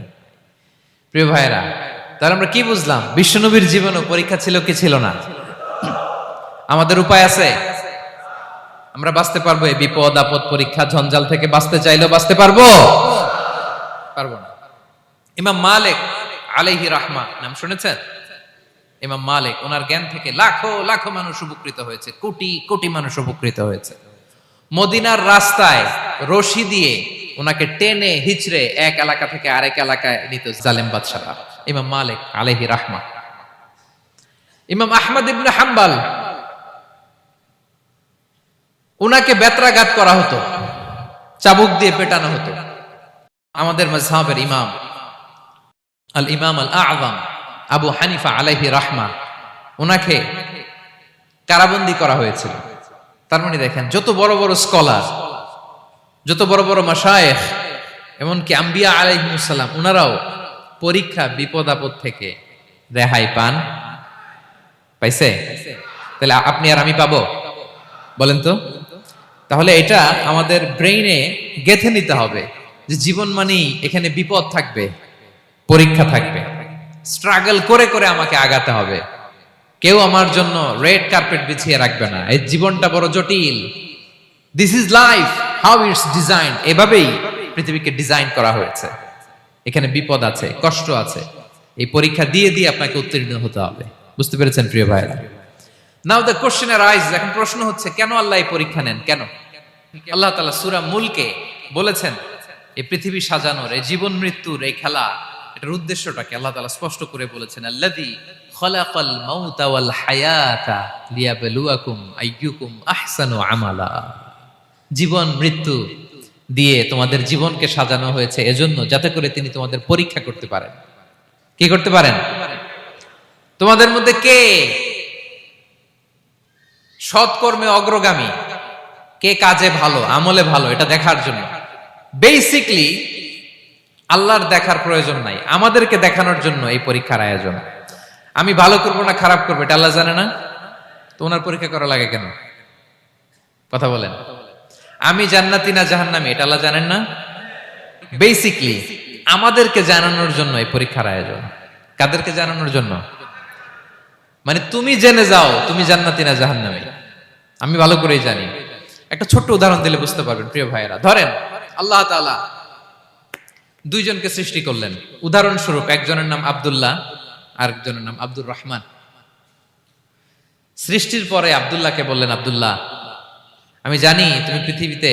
প্রিয় ভাইরা, তাহলে আমরা কি বুঝলাম? বিশ্বনবীর জীবনও পরীক্ষা ছিল কি ছিল না? আমাদের উপায় আছে? আমরা বাঁচতে পারবো এই বিপদ আপদ পরীক্ষা ঝঞ্ঝাল থেকে? বাঁচতে চাইলেও বাঁচতে পারবো? পারবো না। ইমাম মালিক আলাইহি রাহমা নাম শুনেছেন? ইমাম মালিক, ওনার জ্ঞান থেকে লাখো লাখো মানুষ উপকৃত হয়েছে, কোটি কোটি মানুষ উপকৃত হয়েছে। মদিনার রাস্তায় রশি দিয়ে ওনাকে টেনে হিচড়ে এক এলাকা থেকে আরেক এলাকায় নিত জালেম বাদশারা। ইমাম মালিক আলাইহি রাহমা। ইমাম আহমদ ইবনে হাম্বল, ওনাকে বেত্রাঘাত করা হতো, চাবুক দিয়ে পেটানো হতো। আমাদের মাযহাবের ইমাম আল ইমাম আল আযম আবু হানিফা আলাইহি রাহমা, ওনাকে কারাবন্দী করা হয়েছিল। তার মানে দেখেন, যত বড় বড় স্কলার, যত বড় বড় মাশায়েখ, এমনকি আম্বিয়া আলাইহিমুস সালাম, ওনারাও পরীক্ষা বিপদ আপদ থেকে রেহাই পান। পাইছে? তাহলে আপনি আর আমি পাবো? বলেন তো। তাহলে এটা আমাদের ব্রেইনে গেঁথে নিতে হবে যে জীবন মানেই এখানে বিপদ থাকবে, পরীক্ষা থাকবে, স্ট্রাগল করে করে আমাকে আগাতে হবে। কেউ আমার জন্য রেড কার্পেট বিছিয়ে রাখবে না। এই জীবনটা বড় জটিল। This is life, how it's design. এভাবেই পৃথিবীকে ডিজাইন করা হয়েছে। এখানে বিপদ আছে, কষ্ট আছে। এই পরীক্ষা দিয়ে দিয়ে আপনাকে উত্তীর্ণ হতে হবে। বুঝতে পেরেছেন প্রিয় ভাইরা? নাও দ্য কোশ্চেন অ্যারাইজ, এখন প্রশ্ন হচ্ছে, কেন আল্লাহ এই পরীক্ষা নেন? কেন? আল্লাহ তাআলা সূরা মুলকে বলেছেন, এই পৃথিবী সাজানোর, এই জীবন মৃত্যুর এই খেলা, এটার উদ্দেশ্যটাকে আল্লাহ তাআলা স্পষ্ট করে বলেছেন। আল্লাযী খালাকাল মাউতা ওয়াল হায়াতা লিয়াবলুয়াকুম আইয়ুকুম আহসানু আমালা। জীবন মৃত্যু দিয়ে তোমাদের জীবনকে সাজানো হয়েছে এজন্য, যাতে করে তিনি তোমাদের পরীক্ষা করতে পারেন। কি করতে পারেন? তোমাদের মধ্যে কে সৎকর্মে অগ্রগামী, কে কাজে ভালো, আমলে ভালো, এটা দেখার জন্য। বেসিকলি আল্লাহর দেখার প্রয়োজন নাই, আমাদেরকে দেখানোর জন্য এই পরীক্ষার আয়োজন। আমি ভালো করবো না খারাপ করবো এটা আল্লাহ জানে না? তো ওনার পরীক্ষা করা লাগে কেন? কথা বলেন। আমি জান্নাতি না জাহান্নামী এটা আল্লাহ জানেন না? বেসিকলি আমাদেরকে জানানোর জন্য এই পরীক্ষার আয়োজন। কাদেরকে জানানোর জন্য? মানে তুমি জেনে যাও তুমি জান্নাতি না জাহান্নামী। আমি ভালো করেই জানি। একটা ছোট্ট উদাহরণ দিলে বুঝতে পারবেন প্রিয় ভাইয়েরা। ধরেন আল্লাহ তাআলা দুইজনকে সৃষ্টি করলেন। উদাহরণস্বরূপ একজনের নাম আব্দুল্লাহ, আরেকজনের নাম আব্দুর রহমান। সৃষ্টির পরে আব্দুল্লাহকে বললেন, আব্দুল্লাহ, আমি জানি তুমি পৃথিবীতে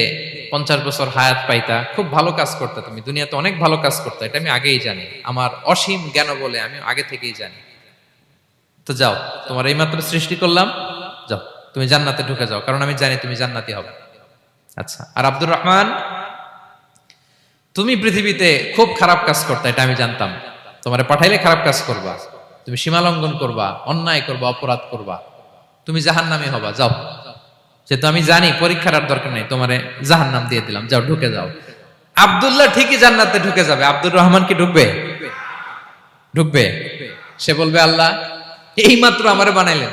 50 বছর হায়াত পাইতা, খুব ভালো কাজ করতে, তুমি দুনিয়াতে অনেক ভালো কাজ করতে, এটা আমি আগেই জানি, আমার অসীম জ্ঞান বলে আমি আগে থেকেই জানি। তো যাও, তোমার এইমাত্র সৃষ্টি করলাম, যাও তুমি জান্নাতে ঢুকে যাও, কারণ আমি জানি তুমি জান্নাতি হবে। আচ্ছা, আর আব্দুর রহমান, তুমি পৃথিবীতে খুব খারাপ কাজ করতে, এটা আমি জানতাম, তোমারে পাঠাইলে খারাপ কাজ করবা, তুমি সীমা লঙ্ঘন করবা, অন্যায় করবা, অপরাধ করবা, তুমি জাহান্নামী হবা, যাও। যেহেতু আমি জানি পরীক্ষার আর দরকার নেই, তোমারে জাহান্নাম দিয়ে দিলাম, যাও ঢুকে যাও। আব্দুল্লাহ ঠিকই জান্নাতে ঢুকে যাবে, আব্দুর রহমান কি ঢুকবে? ঢুকবে। সে বলবে, আল্লাহ এইমাত্র আমারে বানাইলেন,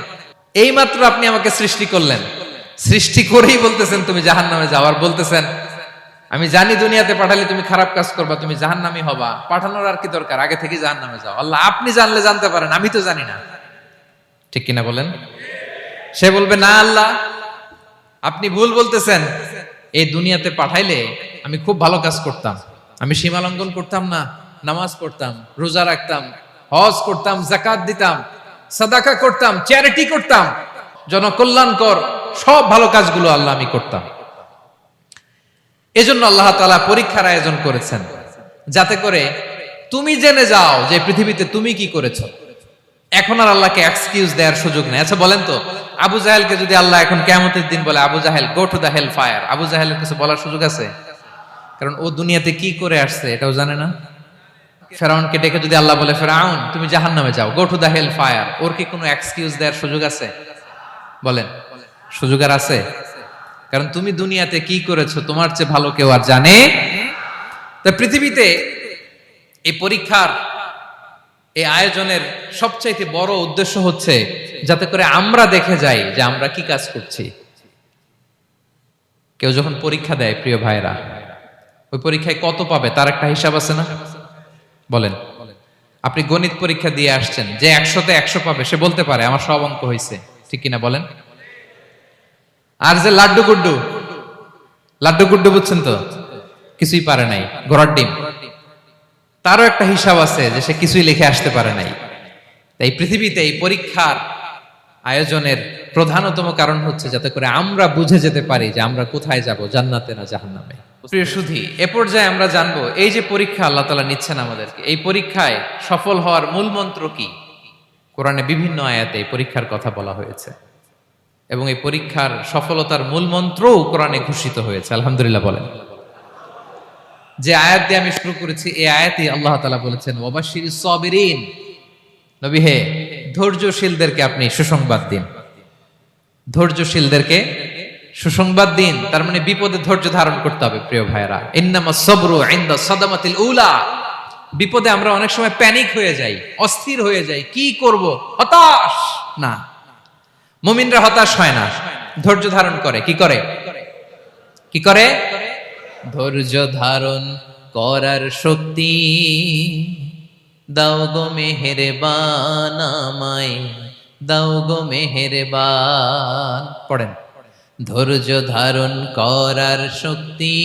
এইমাত্র আপনি আমাকে সৃষ্টি করলেন, সৃষ্টি করেই বলতেছেন তুমি জাহান্নামে যাও, আর বলতেছেন আমি জানি দুনিয়াতে পাঠালে তুমি খারাপ কাজ করবা, তুমি জাহান্নামী হবা, পাঠানোর আর কি দরকার, আগে থেকে জাহান্নামে যাও। আল্লাহ আপনি জানলে জানতে পারেন, আমি তো জানি না। ঠিক কিনা বলেন? সে বলবে, না আল্লাহ আপনি ভুল বলতেছেন, এই দুনিয়াতে পাঠাইলে আমি খুব ভালো কাজ করতাম, আমি সীমা লঙ্ঘন করতাম না, নামাজ পড়তাম, রোজা রাখতাম, হজ করতাম, যাকাত দিতাম, সাদাকা করতাম, চ্যারিটি করতাম, জনকল্যাণকর সব ভালো কাজগুলো আল্লাহ আমি করতাম। এজন্য আল্লাহ তাআলা পরীক্ষার আয়োজন করেছেন, যাতে করে তুমি জেনে যাও যে পৃথিবীতে তুমি কি করেছো। এখন আর আল্লাহকে এক্সকিউজ দেওয়ার সুযোগ নেই। আচ্ছা বলেন তো, আবু জাহেলকে যদি আল্লাহ এখন কিয়ামতের দিন বলে, Abu Jahl go to the hell fire, Abu জাহেলের কিছু বলার সুযোগ আছে? কারণ ও দুনিয়াতে কি করে আসছে এটাও জানে না। ফেরাউনকে ডেকে যদি আল্লাহ বলে, ফেরাউন তুমি জাহান্নামে যাও, গো টু দা হেল ফায়ার, ওর কি কোনো এক্সকিউজ দেওয়ার সুযোগ আছে? বলেন, সুযোগ আর আছে? কারণ তুমি দুনিয়াতে কি করেছো তোমার চেয়ে ভালো কেউ আর জানে। তা পৃথিবীতে এই পরীক্ষার এই আয়োজনের সবচাইতে বড় উদ্দেশ্য হচ্ছে যাতে করে আমরা দেখে যাই যে আমরা কি কাজ করছি। কেউ যখন পরীক্ষা দেয় প্রিয় ভাইরা, ওই পরীক্ষায় কত পাবে তার একটা হিসাব আছে না? বলেন, আপনি গণিত পরীক্ষা দিয়ে আসছেন, যে 100তে 100 পাবে সে বলতে পারে আমার সব অঙ্ক হয়েছে, ঠিক কিনা বলেন? আর যে লাড্ডু গুড্ডু, লাড্ডু গুড্ডু বুঝছেন তো, কিছুই পারে নাই, ঘোড়ার ডিম, তারও একটা হিসাব আছে যে সে কিছুই লিখে আসতে পারে নাই। তাই পৃথিবীতে এই পরীক্ষার আয়োজনের প্রধানতম কারণ হচ্ছে যাতে করে আমরা বুঝে যেতে পারি যে আমরা কোথায় যাব, জান্নাতে না জাহান্নামে। প্রিয় সুধী, এ পর্যায়ে আমরা জানবো এই যে পরীক্ষা আল্লাহ তাআলা নিচ্ছেন আমাদেরকে, এই পরীক্ষায় সফল হওয়ার মূল মন্ত্র কি। কোরআনে বিভিন্ন আয়াতে এই পরীক্ষার কথা বলা হয়েছে এবং এই পরীক্ষার সফলতার মূল মন্ত্রও কোরআনে ঘোষিত হয়েছে। আলহামদুলিল্লাহ বলেন। যে আয়াত দিয়ে আমি শুরু করেছি, এই আয়াতে আল্লাহ তাআলা বলেছেন, ওয়াবাশশিরিস সাবিরিন, নবী হে ধৈর্যশীলদেরকে আপনি সুসংবাদ দিন, ধৈর্যশীলদেরকে সুসংবাদ দিন। তার মানে বিপদে ধৈর্য ধারণ করতে হবে প্রিয় ভাইরা। ইন্নামাস সাবরু ইনদা সাদামাতিল উলা, বিপদে আমরা অনেক সময় প্যানিক হয়ে যাই, অস্থির হয়ে যাই, কি করব, হতাশ না। মুমিনরা হতাশ হয় না, ধৈর্য ধারণ করে। কি করে? কি করে? ধৈর্য ধারণ করার শক্তি দাও গো মেহেরবান আমায়, দাও গো মেহেরবান। পড়েন, ধৈর্য ধারণ করার শক্তি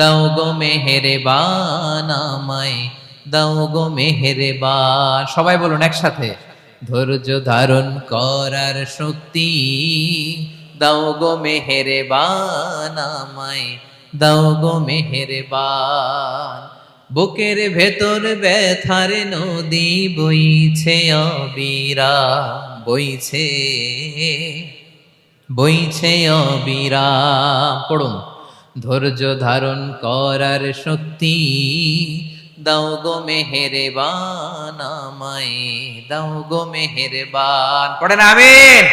দাও গো মেহেরবান আমায়, দাও গো মেহেরবান। সবাই বলুন একসাথে, ধৈর্য ধারণ করার শক্তি দাও গো মেহেরবান আমায়, দাও গো মেহেরবান। বুকের ভেতর ব্যথার নদী বইছে অবিরাম, বইছে বইছে অবিরাম। পড়ুন, ধৈর্য ধারণ করার শক্তি দাও গো মেহেরবান আমায়, দাও গো মেহেরবান। পড়েন আমিন।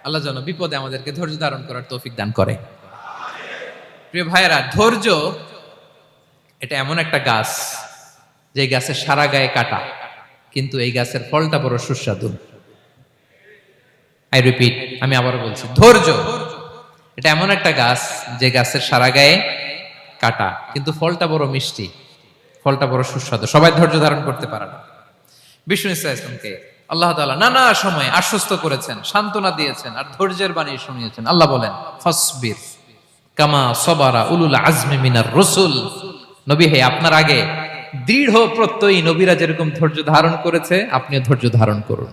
আল্লাহ যেন বিপদে আমাদেরকে ধৈর্য ধারণ করার তৌফিক দান করে। প্রিয় ভাইয়েরা, ধৈর্য এটা এমন একটা গাছ যে গাছের সারা গায়ে কাটা, কিন্তু এই গাছের ফলটা বড় সুস্বাদু। আই রিপিট, আমি আবারও বলছি, ধৈর্য এটা এমন একটা গাছ যে গাছের সারা গায়ে কাটা, কিন্তু ফলটা বড় মিষ্টি, ফলটা বড় সুস্বাদু। সবাই ধৈর্য ধারণ করতে পারে না। বিষ্ণু ইসা ইসলামকে আল্লাহ তাআলা নানা সময় আশ্বস্ত করেছেন, সান্ত্বনা দিয়েছেন, আর ধৈর্যের বাণী শুনিয়েছেন। আল্লাহ বলেন, ফাসবির কামা সবারা উলুল আজমি মিনার রসুল। নবী হে, আপনার আগে দৃঢ় প্রত্যয়ী নবীরা যেরকম ধৈর্য ধারণ করেছে, আপনিও ধৈর্য ধারণ করুন।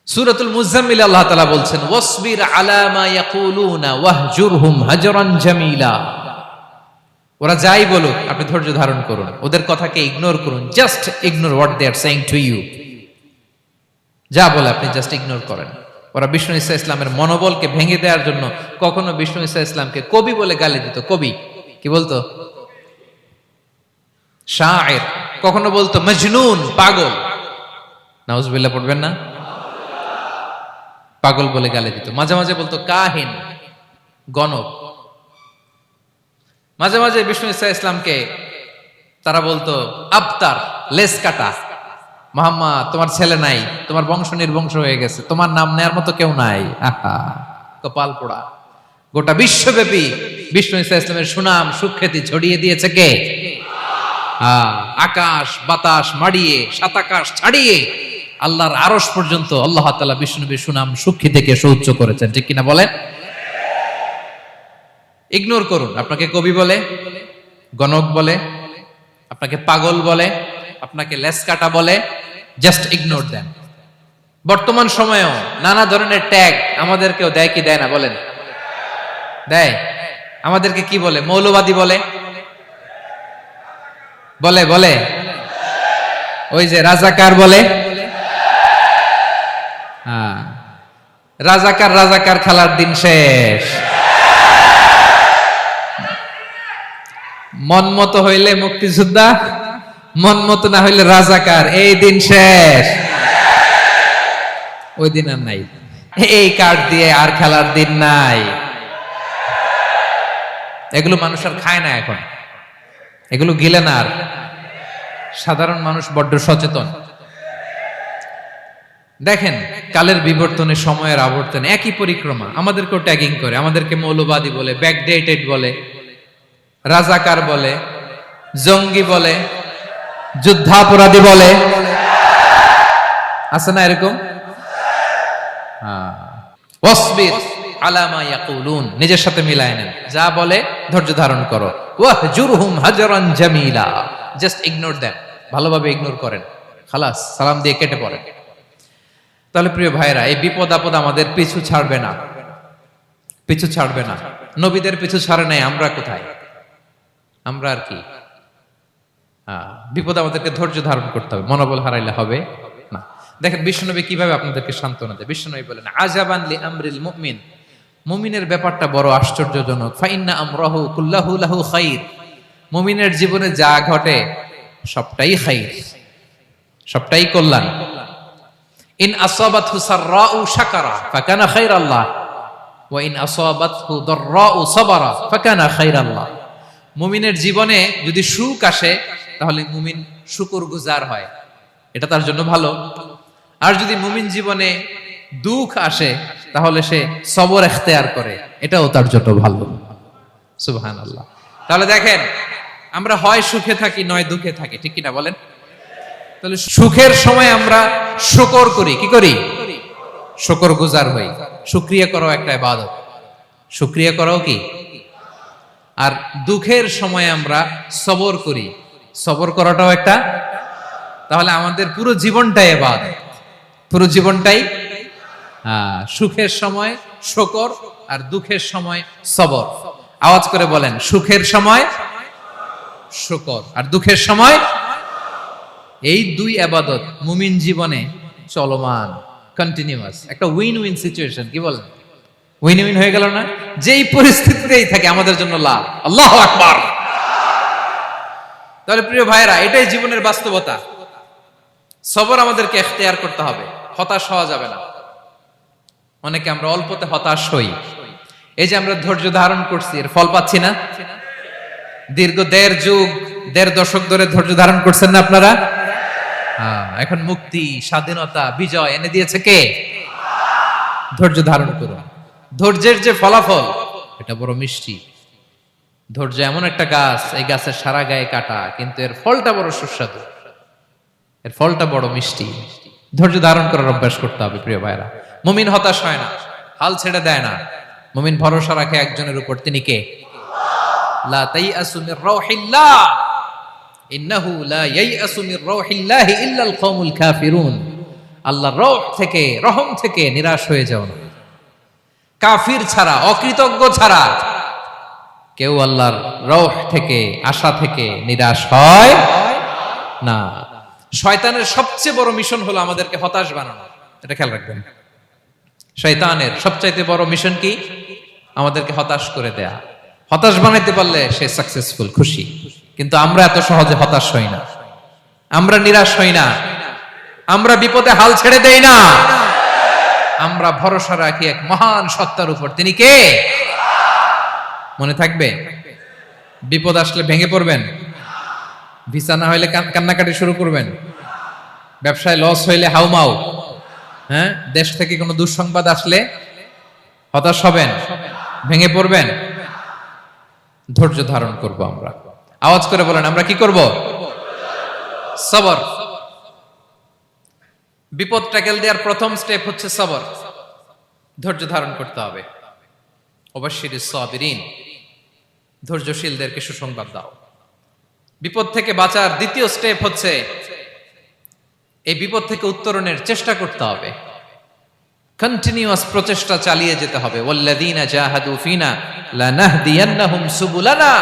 সূরাতুল মুজাম্মিল আল্লাহ তাআলা বলছেন, ওয়াসবির আলা মা ইয়াকুলুনা ওয়াহজুরহুম হাজরান জামিলা। ওরা যাই বলুক, আপনি ধৈর্য ধারণ করুন, ওদের কথাকে ইগনোর করুন। Just ignore what they are saying to you. যা বলে আপনি জাস্ট ইগনোর করেন। ওরা বিষ্ণু ইসা ইসলামের মনোবলকে ভেঙে দেওয়ার জন্য কখনো বিষ্ণু ইসা ইসলামকে কবি বলে গালি দিত। কবি কি বলতো? শায়ের। কখনো বলতো মজনুন, পাগল। নাউজুবিল্লাহ পড়বেন না? পাগল বলে গালি দিত। মাঝে মাঝে বলতো কাহিন, গণক। মাঝে মাঝে বিষ্ণু ইসা ইসলামকে তারা বলতো আবতার, লেস কাটা। মুহাম্মদ, তোমার ছেলে নাই, তোমার বংশ নির্বংশ হয়ে গেছে, তোমার নাম নেয়ার মতো কেউ নাই। আহা, কপাল পোড়া। গোটা বিশ্বব্যাপী বিষ্ণু ইসা ইসলামের সুনাম সুখ্যাতি ছড়িয়ে দিয়েছে কে? আকাশ বাতাস মাড়িয়ে, সাতাকাশ ছাড়িয়ে আল্লাহর আরশ পর্যন্ত আল্লাহ তাআলা বিষ্ণুনবীর সুনাম সুখ্যাতিকে সুউচ্চ করেছেন। ঠিক কিনা বলেন? ইগনোর করুন। আপনাকে কবি বলে, গণক বলে, আপনাকে পাগল বলে, আপনাকে লেসকাটা বলে, জাস্ট ইগনোর দেন। বর্তমান সময়েও নানা ধরনের ট্যাগ আমাদেরকেও দেয় কি দেয় না বলেন? দেয়। আমাদেরকে কি বলে? মৌলবাদী বলে, বলে বলে ওই যে রাজাকার বলে। রাজাকার রাজাকার খেলার দিন শেষ। মন মতো হইলে মুক্তিযোদ্ধা, মন মতো না হইলে রাজাকার, এই দিন শেষ। ওই দিন আর নাই। এই কার্ড দিয়ে আর খেলার দিন নাই। এগুলো মানুষ আর খায় না এখন, এগুলো গিলে না আর। সাধারণ মানুষ বড্ড সচেতন। দেখেন, কালের বিবর্তনে, সময়ের আবর্তনে একই পরিক্রমা আমাদেরকেও ট্যাগিং করে। আমাদেরকে মৌলবাদী বলে, ব্যাকডেটেড বলে, রাজাকার বলে, জঙ্গি বলে, যুদ্ধাপরাধী বলে। আছে না এরকম? ওয়াসবির আলা মা ইয়াকুলুন, নিজের সাথে মিলায় নেন। যা বলে ধৈর্য ধারণ করো। ওয়াহজুরহুম হাজরান জামিলা, জাস্ট ইগনোর দেন, ভালোভাবে ইগনোর করেন। খালাস, সালাম দিয়ে কেটে পড়েন। তাহলে প্রিয় ভাইরা, এই বিপদ আপদ আমাদের পিছু ছাড়বে না, পিছু ছাড়বে না। নবীদের পিছু ছাড়ে নাই, আমরা কোথায়? আমরা আর কি? বিপদ আমাদেরকে ধৈর্য ধারণ করতে হবে, মনোবল হারাইলে হবে না। দেখেন বিশ্বনবী কিভাবে আপনাদেরকে সান্ত্বনা দেয়। বিশ্বনবী বলেন, আজাবান লি আমরিল মুমিন, মুমিনের ব্যাপারটা বড় আশ্চর্যজনক। ফাইন্না আমরাহু কুল্লাহু লাহু খাইর, মুমিনের জীবনে যা ঘটে সবটাই খাইর, সবটাই কল্যাণ। ইন আসাবাতহু সাররাউ শাকারা ফাকানা খাইরাল্লাহ ওয়া ইন আসাবাতহু দাররাউ সাবারা ফাকানা খাইরাল্লাহ। মুমিনের জীবনে যদি সুখ আসে তাহলে মুমিন শুকরগুজার হয়, এটা তার জন্য ভালো। আর যদি মুমিন জীবনে দুঃখ আসে তাহলে সে সবর ইখতিয়ার করে, এটাও তার জন্য ভালো। সুবহানাল্লাহ। তাহলে দেখেন, আমরা হয় সুখে থাকি নয় দুঃখে থাকি, ঠিক কিনা বলেন? তাহলে সুখের সময় আমরা শুকর করি, কি করি? শুকরগুজার হই। শুকরিয়া করাও একটা ইবাদত, শুকরিয়া করাও কি? আর দুঃখের সময় আমরা সবর করি, সবর করাটাও একটা। তাহলে আমাদের পুরো জীবনটাই ইবাদত, পুরো জীবনটাই। সুখের সময় শুকর আর দুঃখের সময় সবর। আওয়াজ করে বলেন, সুখের সময় শুকর আর দুঃখের সময়। এই দুই ইবাদত মুমিন জীবনে চলমান, কন্টিনিউয়াস, একটা উইন উইন সিচুয়েশন। কি বলেন? উইন উইন হয়ে গেল না? যেই পরিস্থিতিতেই থাকে আমাদের জন্য লাভ। আল্লাহু আকবার। তাহলে প্রিয় ভাইরা, এটাই জীবনের বাস্তবতা। সবর আমাদেরকে ইখতিয়ার করতে হবে, হতাশ হওয়া যাবে না। অনেকে আমরা অল্পতে হতাশ হই। এই যে আমরা ধৈর্য ধারণ করছি, এর ফল পাচ্ছি না। দীর্ঘ দেড় দশক ধরে ধৈর্য ধারণ করছেন না আপনারা? এখন মুক্তি, স্বাধীনতা, বিজয় এনে দিয়েছে কে? ধৈর্য ধারণ করুন। ধৈর্যের যে ফলাফল, এটা বড় মিষ্টি। ধৈর্য এমন একটা গাছ, এই গাছের সারা গায়ে কাটা, কিন্তু এর ফলটা বড় সুস্বাদু। এর ফলটা বড় মিষ্টি। ধৈর্য ধারণ করার অভ্যাস করতে হবে প্রিয় ভাইরা। মুমিন হতাশ হয় না, হাল ছেড়ে দেয় না। মুমিন ভরসা রাখে একজনের উপর, তিনি কে? লা তাইয়াসু মির রাউহিল্লাহ ইন্নাহু লা ইয়াইয়াসু মির রাউহিল্লাহি ইল্লাল কওমুল কাফিরুন। আল্লাহর রহ থেকে, রহম থেকে নিরাশ হয়ে যাও না। কাফির ছাড়া, অকৃতজ্ঞ ছাড়া কেউ আল্লাহর রহ থেকে, আশা থেকে নিরাশ হয় না। শয়তানের সবচেয়ে বড় মিশন হলো আমাদেরকে হতাশ বানানো। এটা খেয়াল রাখবেন। শয়তানের সবচাইতে বড় মিশন কি? আমাদেরকে হতাশ করে দেয়া। হতাশ বানাইতে পারলে সে সাকসেসফুল, খুশি। কিন্তু আমরা এত সহজে হতাশ হই না, আমরা নিরাশ হই না, আমরা বিপদে হাল ছেড়ে দেই না। আমরা ভরসা রাখি এক মহান সত্তার উপর। তিনি কে? মনে থাকবে? বিপদ আসলে ভেঙে পড়বেন, ভিসা না হইলে কান্নাকাটি শুরু করবেন, ব্যবসায় লস হইলে হাউমাউ, হ্যাঁ, দেশ থেকে কোনো দুঃসংবাদ আসলে হতাশ হবেন, ভেঙে পড়বেন। ধৈর্য ধারণ করব আমরা। আওয়াজ করে বলেন, আমরা কি করব? সবর। বিপদ ট্যাকেল দেওয়ার প্রথম স্টেপ হচ্ছে সবর। ধৈর্য ধারণ করতে হবে। অবশ্যই সাবিরিন, ধৈর্যশীলদেরকে সুসংবাদ দাও। বিপদ থেকে বাঁচার দ্বিতীয় স্টেপ হচ্ছে এই বিপদ থেকে উত্তরণের চেষ্টা করতে হবে। কন্টিনিউয়াস প্রচেষ্টা চালিয়ে যেতে হবে। ওয়াল্লাযীনা জাহাদু ফিনা লানাহদিয়ান্নাহুম সুবুলানা।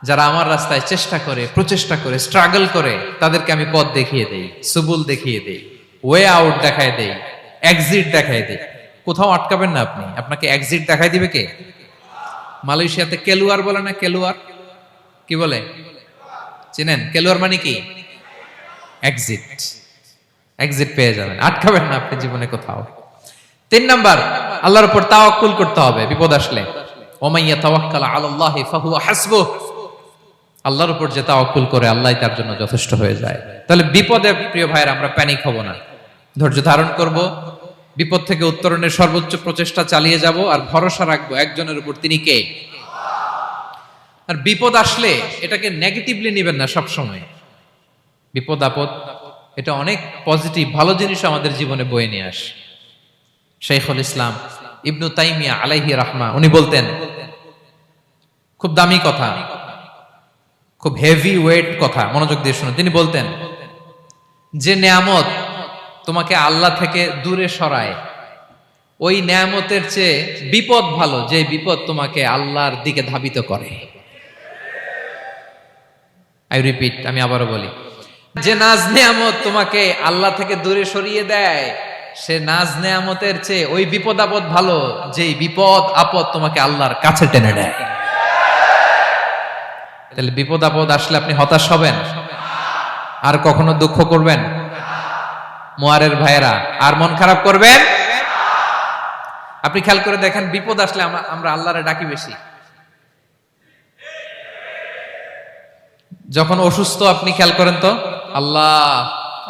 যারা আমার রাস্তায় চেষ্টা করে, প্রচেষ্টা করে, স্ট্রাগল করে, তাদেরকে আমি পথ দেখিয়ে দেই, সুবুল দেখিয়ে দেই, ওয়ে আউট দেখায় দেই, এক্সিট দেখায় দেই। কোথাও আটকাবেন না আপনি, আপনাকে এক্সিট দেখাই দিবে কে? মালয়েশিয়াতে কেলুয়ার বলে না? কেলুয়ার কি বলে চিনেন? কেলুয়ার মানে কি? এক্সিট। এক্সিট পেয়ে যাবেন, আটকাবেন না আপনি জীবনে কোথাও। 3 নাম্বার, আল্লাহর উপর তাওয়াক্কুল করতে হবে বিপদ আসলে। ওমাইয়া তাওয়াক্কাল আলাল্লাহি ফাহুয়া হাসবুহ। আল্লাহর উপর যে তাওয়াক্কুল করে, আল্লাহই তার জন্য যথেষ্ট হয়ে যায়। তাহলে বিপদে প্রিয় ভাইরা আমরা প্যানিক হব না, ধৈর্য ধারণ করব, বিপদ থেকে উত্তরণের সর্বোচ্চ প্রচেষ্টা চালিয়ে যাব, আর ভরসা রাখবো একজনের উপর, তিনি কে? আর বিপদ আসলে এটাকে নেগেটিভলি নেবেন না সব সময়। বিপদ আপদ এটা অনেক পজিটিভ, ভালো জিনিস আমাদের জীবনে বয়ে নিয়ে আসে। শাইখুল ইসলাম ইবনু তাইমিয়া আলাইহি রাহমা, উনি বলতেন, খুব দামি কথা, খুব হেভি ওয়েট কথা, মনোযোগ দিয়ে শুনুন। তিনি বলতেন, যে নেয়ামত তোমাকে আল্লাহ থেকে দূরে সরায়, ওই নেয়ামতের চেয়ে বিপদ ভালো, যে বিপদ তোমাকে আল্লাহর দিকে ধাবিত করে। আই রিপিট, আমি আবারও বলি, যে নাজ নেয়ামত তোমাকে আল্লাহ থেকে দূরে সরিয়ে দেয়, সে নাজ নেয়ামতের চেয়ে ওই বিপদ আপদ ভালো, যে বিপদ আপদ তোমাকে আল্লাহর কাছে টেনে নেয়। তাহলে বিপদ আপদ আসলে আপনি হতাশ হবেন? আর কখনো দুঃখ করবেন? মোয়ারের ভাইয়েরা, আর মন খারাপ করবেন? আপনি খেয়াল করে দেখেন, বিপদ আসলে আমরা আল্লাহরে ডাকি বেশি। যখন অসুস্থ আপনি খেয়াল করেন তো, আল্লাহ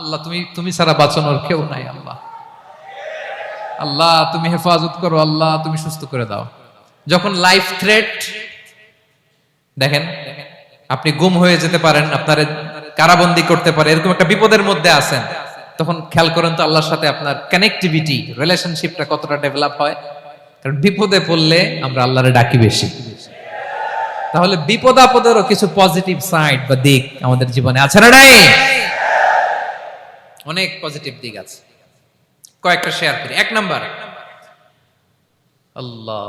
আল্লাহ, তুমি ছাড়া বাঁচানোর কেউ নাই, আল্লাহ আল্লাহ তুমি হেফাজত করো, আল্লাহ তুমি সুস্থ করে দাও। যখন লাইফ থ্রেট, দেখেন আপনি গুম হয়ে যেতে পারেন, আপনার কারাবন্দি করতে পারে, এরকম একটা বিপদের মধ্যে আছেন, তখন খেয়াল করেন তো আল্লাহর সাথে আপনার কানেক্টিভিটি, রিলেশনশিপটা কতটা ডেভেলপ হয়। কারণ বিপদে পড়লে আমরা আল্লাহরে ডাকি বেশি। তাহলে বিপদ আপদেরও কিছু পজিটিভ সাইড বা দিক আমাদের জীবনে আছে না নাই? অনেক পজিটিভ দিক আছে, কয়েকটা শেয়ার করি। 1 নাম্বার, আল্লাহ,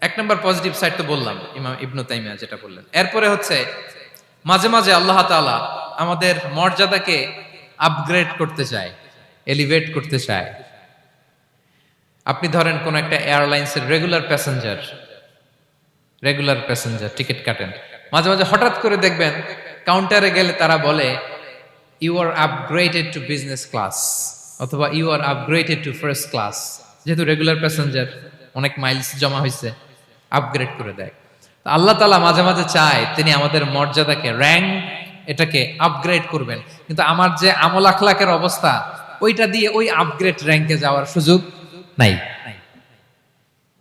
1 নাম্বার পজিটিভ সাইড তো বললাম, ইমাম ইবনু তাইমিয়া যেটা বললেন। এরপরে হচ্ছে মাঝে মাঝে আল্লাহ তাআলা আমাদের মর্যাদাকে আপগ্রেড করতে চায়, এলিভেট করতে চায়। আপনি ধরেন কোন একটা এয়ারলাইন্সের রেগুলার প্যাসেঞ্জার টিকিট কাটেন, মাঝে মাঝে হঠাৎ করে দেখবেন কাউন্টারে গেলে তারা বলে, you are upgraded to business class, অথবা you are upgraded to first class. যেহেতু রেগুলার প্যাসেঞ্জার, অনেক মাইলস জমা হয়েছে, আপগ্রেড করে দেয়। আল্লাহ তাআলা মাঝে মাঝে চায় তিনি আমাদের মর্যাদাকে, র্যাঙ্ক, এটাকে আপগ্রেড করবেন। কিন্তু আমার যে আমল আখলাকের অবস্থা, ওইটা দিয়ে ওই আপগ্রেড র্যাঙ্কে যাওয়ার সুযোগ নাই।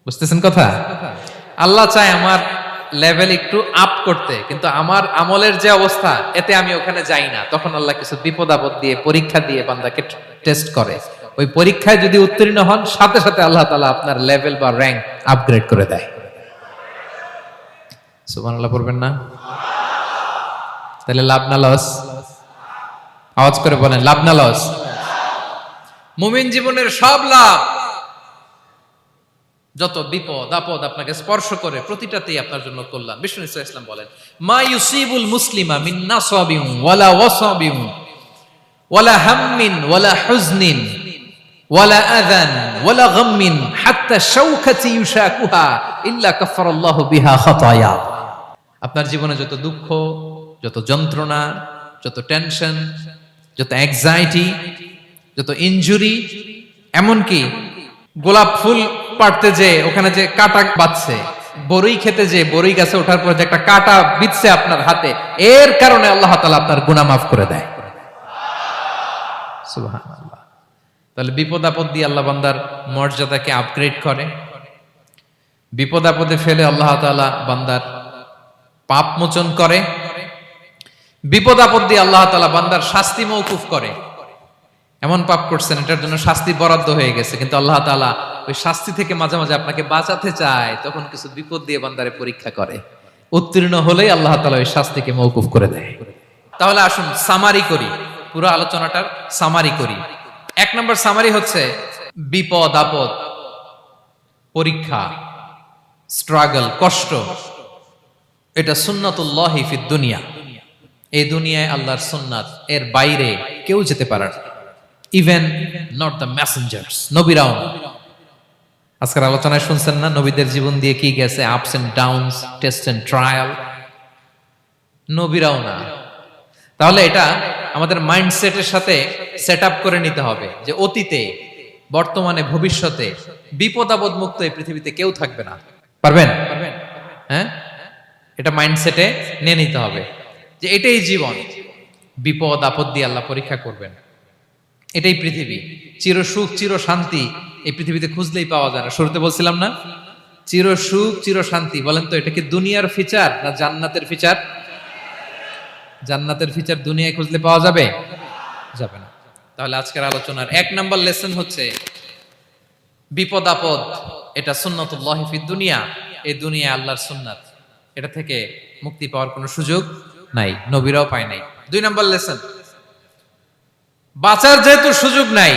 বুঝতেছেন কথা? আল্লাহ চায় আমার লেভেল একটু আপ করতে, কিন্তু আমার আমলের যে অবস্থা এতে আমি ওখানে যাই না। তখন আল্লাহ কিছু বিপদ আপদ দিয়ে পরীক্ষা দিয়ে বান্দাকে টেস্ট করে। ওই পরীক্ষায় যদি উত্তীর্ণ হন, সাথে সাথে আল্লাহ তাআলা আপনার লেভেল বা র্যাঙ্ক আপগ্রেড করে দেয়। সুবহানাল্লাহ পড়বেন না? তাহলে লাভ না লস? আওয়াজ করে বলেন, লাভ না লস? মুমিন জীবনের সব লাভ। যত বিপদ আপদ আপনাকে স্পর্শ করে প্রতিটাতেই আপনার জন্য কল্যাণ। বিষ্ণু ইসলাম বলেন, মা ইউসিবুল মুসলিমা মিন নাসাবিন ওয়ালা ওয়াসাবিন ওয়ালা হাম্মিন ওয়ালা হুজনিন ওয়ালা আযান ওয়ালা গাম্মিন হাত্তা শাওকাতি ইউশাকুহা ইল্লা কাফারাল্লাহু বিহা খাতায়া। আপনার জীবনে যত দুঃখ, যত যন্ত্রণা, যত টেনশন, যত অ্যাংজাইটি, যত ইনজুরি, এমনকি গোলাপ ফুল পাড়তে যে ওখানে যে কাঁটা বাঁধছে, বরই খেতে যে বরই গাছে ওঠার পর যে একটা কাঁটা বিঁধছে আপনার হাতে, এর কারণে আল্লাহ তাআলা আপনার গুনাহ মাফ করে দেয়। সুবহানাল্লাহ। তাহলে বিপদ আপদ দিয়ে আল্লাহ বান্দার মর্যাদাকে আপগ্রেড করে। বিপদ আপদে ফেলে আল্লাহ তাআলা বান্দার পাপ মোচন করে। বিপদ আপদ দিয়ে আল্লাহ তাআলা বান্দার শাস্তি মওকুফ করে। এমন পাপ করছেন, এটার জন্য শাস্তি বরাদ্দ হয়ে গেছে, কিন্তু আল্লাহ তাআলা ওই শাস্তি থেকে মাঝে মাঝে আপনাকে বাঁচাতে চায়, তখন কিছু বিপদ দিয়ে বান্দারে পরীক্ষা করে। উত্তীর্ণ হলেই আল্লাহ তাআলা ওই শাস্তিকে মওকুফ করে দেয়। তাহলে আসুন সামারি করি, পুরো আলোচনাটার সামারি করি। এক নম্বর সামারি হচ্ছে বিপদ আপদ, পরীক্ষা, স্ট্রাগল, কষ্ট, এটা সুন্নাতুল্লাহি ফিদ দুনিয়া। এই দুনিয়ায় আল্লাহর সুন্নাত, এর বাইরে কেউ যেতে পারে না। ইভেন নট দ্য মেসেঞ্জার্স, নবীরাও না। আজকের আলোচনায় শুনছেন না নবীদের জীবন দিয়ে কি গেছে, ups and downs, test and trial, নবীরাও না। তাহলে এটা আমাদের মাইন্ডসেটের সাথে সেট আপ করে নিতে হবে যে অতীতে, বর্তমানে, ভবিষ্যতে বিপদ আপদ মুক্ত এই পৃথিবীতে কেউ থাকবে না। পারবেন? হ্যাঁ, এটা মাইন্ডসেটে নিয়ে নিতে হবে যে এটাই জীবন, বিপদ আপদ দিয়ে আল্লাহ পরীক্ষা করবেন। এটাই পৃথিবী। চির সুখ চির শান্তি এই পৃথিবীতে খুঁজলেই পাওয়া যায় না। শুরুতে বলছিলাম না, চির সুখ চির শান্তি। বলেন তো এটা কি দুনিয়ার ফিচার না জান্নাতের ফিচার? জান্নাতের ফিচার দুনিয়ায় খুঁজলে পাওয়া যাবে? যাবে না। তাহলে আজকের আলোচনার এক নাম্বার লেসন হচ্ছে বিপদ আপদ এটা সুন্নাতুল্লাহি ফিদ দুনিয়া। এই দুনিয়া আল্লাহর সুন্নাত, এটা থেকে মুক্তি পাওয়ার কোনো সুযোগ নাই, নবীরাও পায় নাই। দুই নাম্বার লেসন, বাঁচার যেহেতু সুযোগ নাই,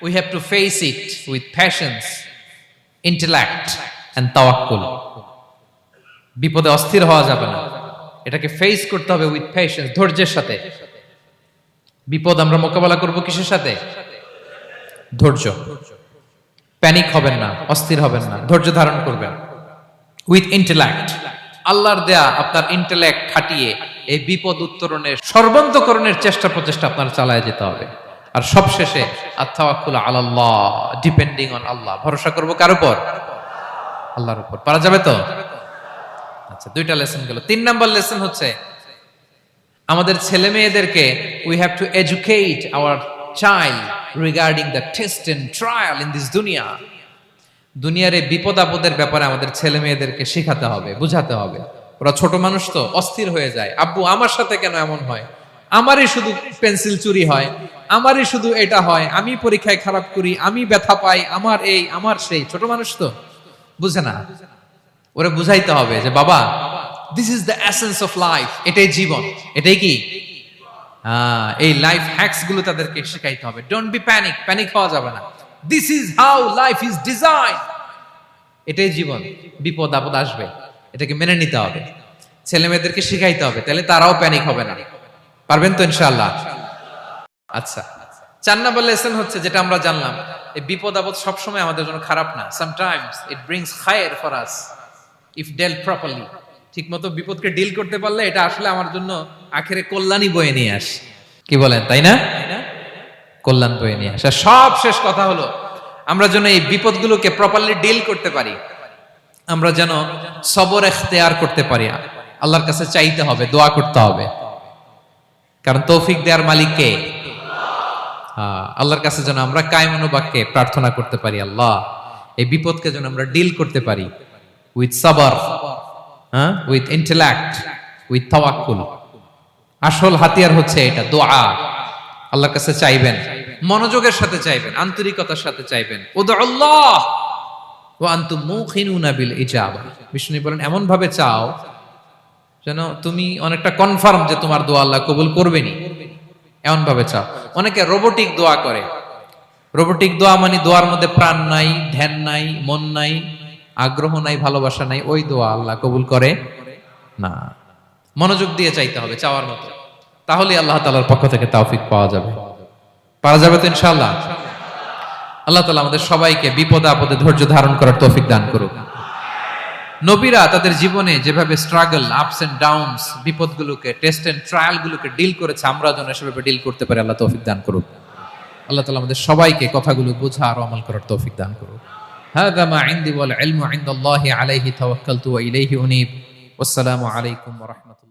we have to face it with patience, intellect and tawakkul. বিপদে অস্থির হওয়া যাবে না, এটাকে ফেস করতে হবে উইথ পেশেন্স, ধৈর্যের সাথে। বিপদ আমরা মোকাবেলা করব কিসের সাথে? ধৈর্য। প্যানিক হবেন না, অস্থির হবেন না, ধৈর্য ধারণ করবেন। উইথ ইন্টেলেক্ট, আল্লাহর দেয়া আপনার ইন্টেলেক্ট খাটিয়ে এই বিপদ উত্তরণের সর্বান্তকরণের চেষ্টা প্রচেষ্টা আপনার চালায় যেতে হবে। আর সবশেষে আত-তাওয়াক্কুল আলাল্লাহ, ডিপেন্ডিং অন আল্লাহ, ভরসা করব কার উপর? আল্লাহর উপর। পারা যাবে তো? আচ্ছা, দুইটা লেসন গেল। তিন নাম্বার লেসন হচ্ছে আমাদের ছেলে মেয়েদেরকে we have to educate our child regarding the test and trial in this দুনিয়া। দুনিয়ার এই বিপদ আপদের ব্যাপারে আমাদের ছেলে মেয়েদেরকে শেখাতে হবে, বুঝাতে হবে। ওরা ছোট মানুষ তো অস্থির হয়ে যায়, আব্বু আমার সাথে কেন এমন হয়, আমারই শুধু পেন্সিল চুরি হয়, আমারই শুধু এটা হয়, আমি পরীক্ষায় খারাপ করি, আমি ব্যথা পাই, আমার এই আমার সেই। ছোট মানুষ তো বুঝে না। ওরা বুঝাইতে হবে যে বাবা, this is the essence of life, এটাই জীবন। এটাই কি এই লাইফ হ্যাকস গুলো তাদেরকে শেখাইতে হবে। ডোন্ট বি প্যানিক, প্যানিক হওয়া যাবে না। This is how life is design, এটাই জীবন। বিপদ আপদ আসবে, এটাকে মেনে নিতে হবে, ছেলে মেয়েদেরকে শিখাইতে হবে, তাহলে তারাও প্যানিক হবে না। পারবেন তো ইনশাআল্লাহ? আচ্ছা, 4 নম্বর লেসন হচ্ছে যেটা আমরা জানলাম, এই বিপদ আপদ সবসময় আমাদের জন্য খারাপ না। সামটাইমস ইট ব্রিংস খায়ের for us if dealt properly. ঠিক মতো বিপদকে ডিল করতে পারলে এটা আসলে আমার জন্য আখেরে কল্যাণই বয়ে নিয়ে আসে। কি বলেন, তাই না? কল্যাণ বয়ে নিয়ে আসে। সব শেষ কথা হলো আমরা যেন এই বিপদগুলোকে প্রপারলি ডিল করতে পারি, আমরা যেন সবর ইখতিয়ার করতে পারি। আল্লাহর কাছে চাইতে হবে, দোয়া করতে হবে, কারণ তৌফিক দেওয়ার মালিক কে? আল্লাহর কাছে যেন আমরা কায়মনোবাক্যে প্রার্থনা করতে পারি, আল্লাহ এই বিপদকে যেন আমরা ডিল করতে পারি উইথ সাবর, হ্যাঁ, উইথ ইন্টেলেক্ট, উইথ তাওয়াক্কুল। আসল হাতিয়ার হচ্ছে এটা, দোয়া। আল্লাহর কাছে চাইবেন, মনোযোগের সাথে চাইবেন, আন্তরিকতার সাথে চাইবেন। উদউল্লাহ ওয়া আনতুম মুখিনুনা বিল ইজাবা। বিষ্ণু বলেন এমন ভাবে চাও যেন তুমি অনেকটা কনফার্ম যে তোমার দোয়া আল্লাহ কবুল করবেনই, এমন ভাবে চাও। অনেকে রোবোটিক দোয়া করে। রোবোটিক দোয়া মানে দোয়ার মধ্যে প্রাণ নাই, ধ্যান নাই, মন নাই, আগ্রহ নাই, ভালোবাসা নাই। ওই দোয়া আল্লাহ কবুল করে না। মনোযোগ দিয়ে চাইতে হবে চাওয়ার মতো, তাহলে আল্লাহ তাআলার পক্ষ থেকে তৌফিক পাওয়া যাবে। পারা যাবে তো ইনশাআল্লাহ। আল্লাহ তাআলা আমাদের সবাইকে বিপদে আপদে ধৈর্য ধারণ করার তৌফিক দান করুক। নবীরা তাদের জীবনে যেভাবে স্ট্রাগল, আপস এন্ড ডাউনস, বিপদগুলোকে, টেস্ট এন্ড ট্রায়াল গুলোকে ডিল করেছে, আমরা যেন সেভাবে ডিল করতে পারি। আল্লাহ তৌফিক দান করুক। আল্লাহ তাআলা আমাদের সবাইকে কথাগুলো বোঝা আর আমল করার তৌফিক দান করুক। হাযা মা ইনদি ওয়াল ইলমু ইনদাল্লাহি আলাইহি তাওয়াক্কালতু ওয়া ইলাইহি উনীব। ওয়াসসালামু আলাইকুম ওয়া রাহমাতুল্লাহ।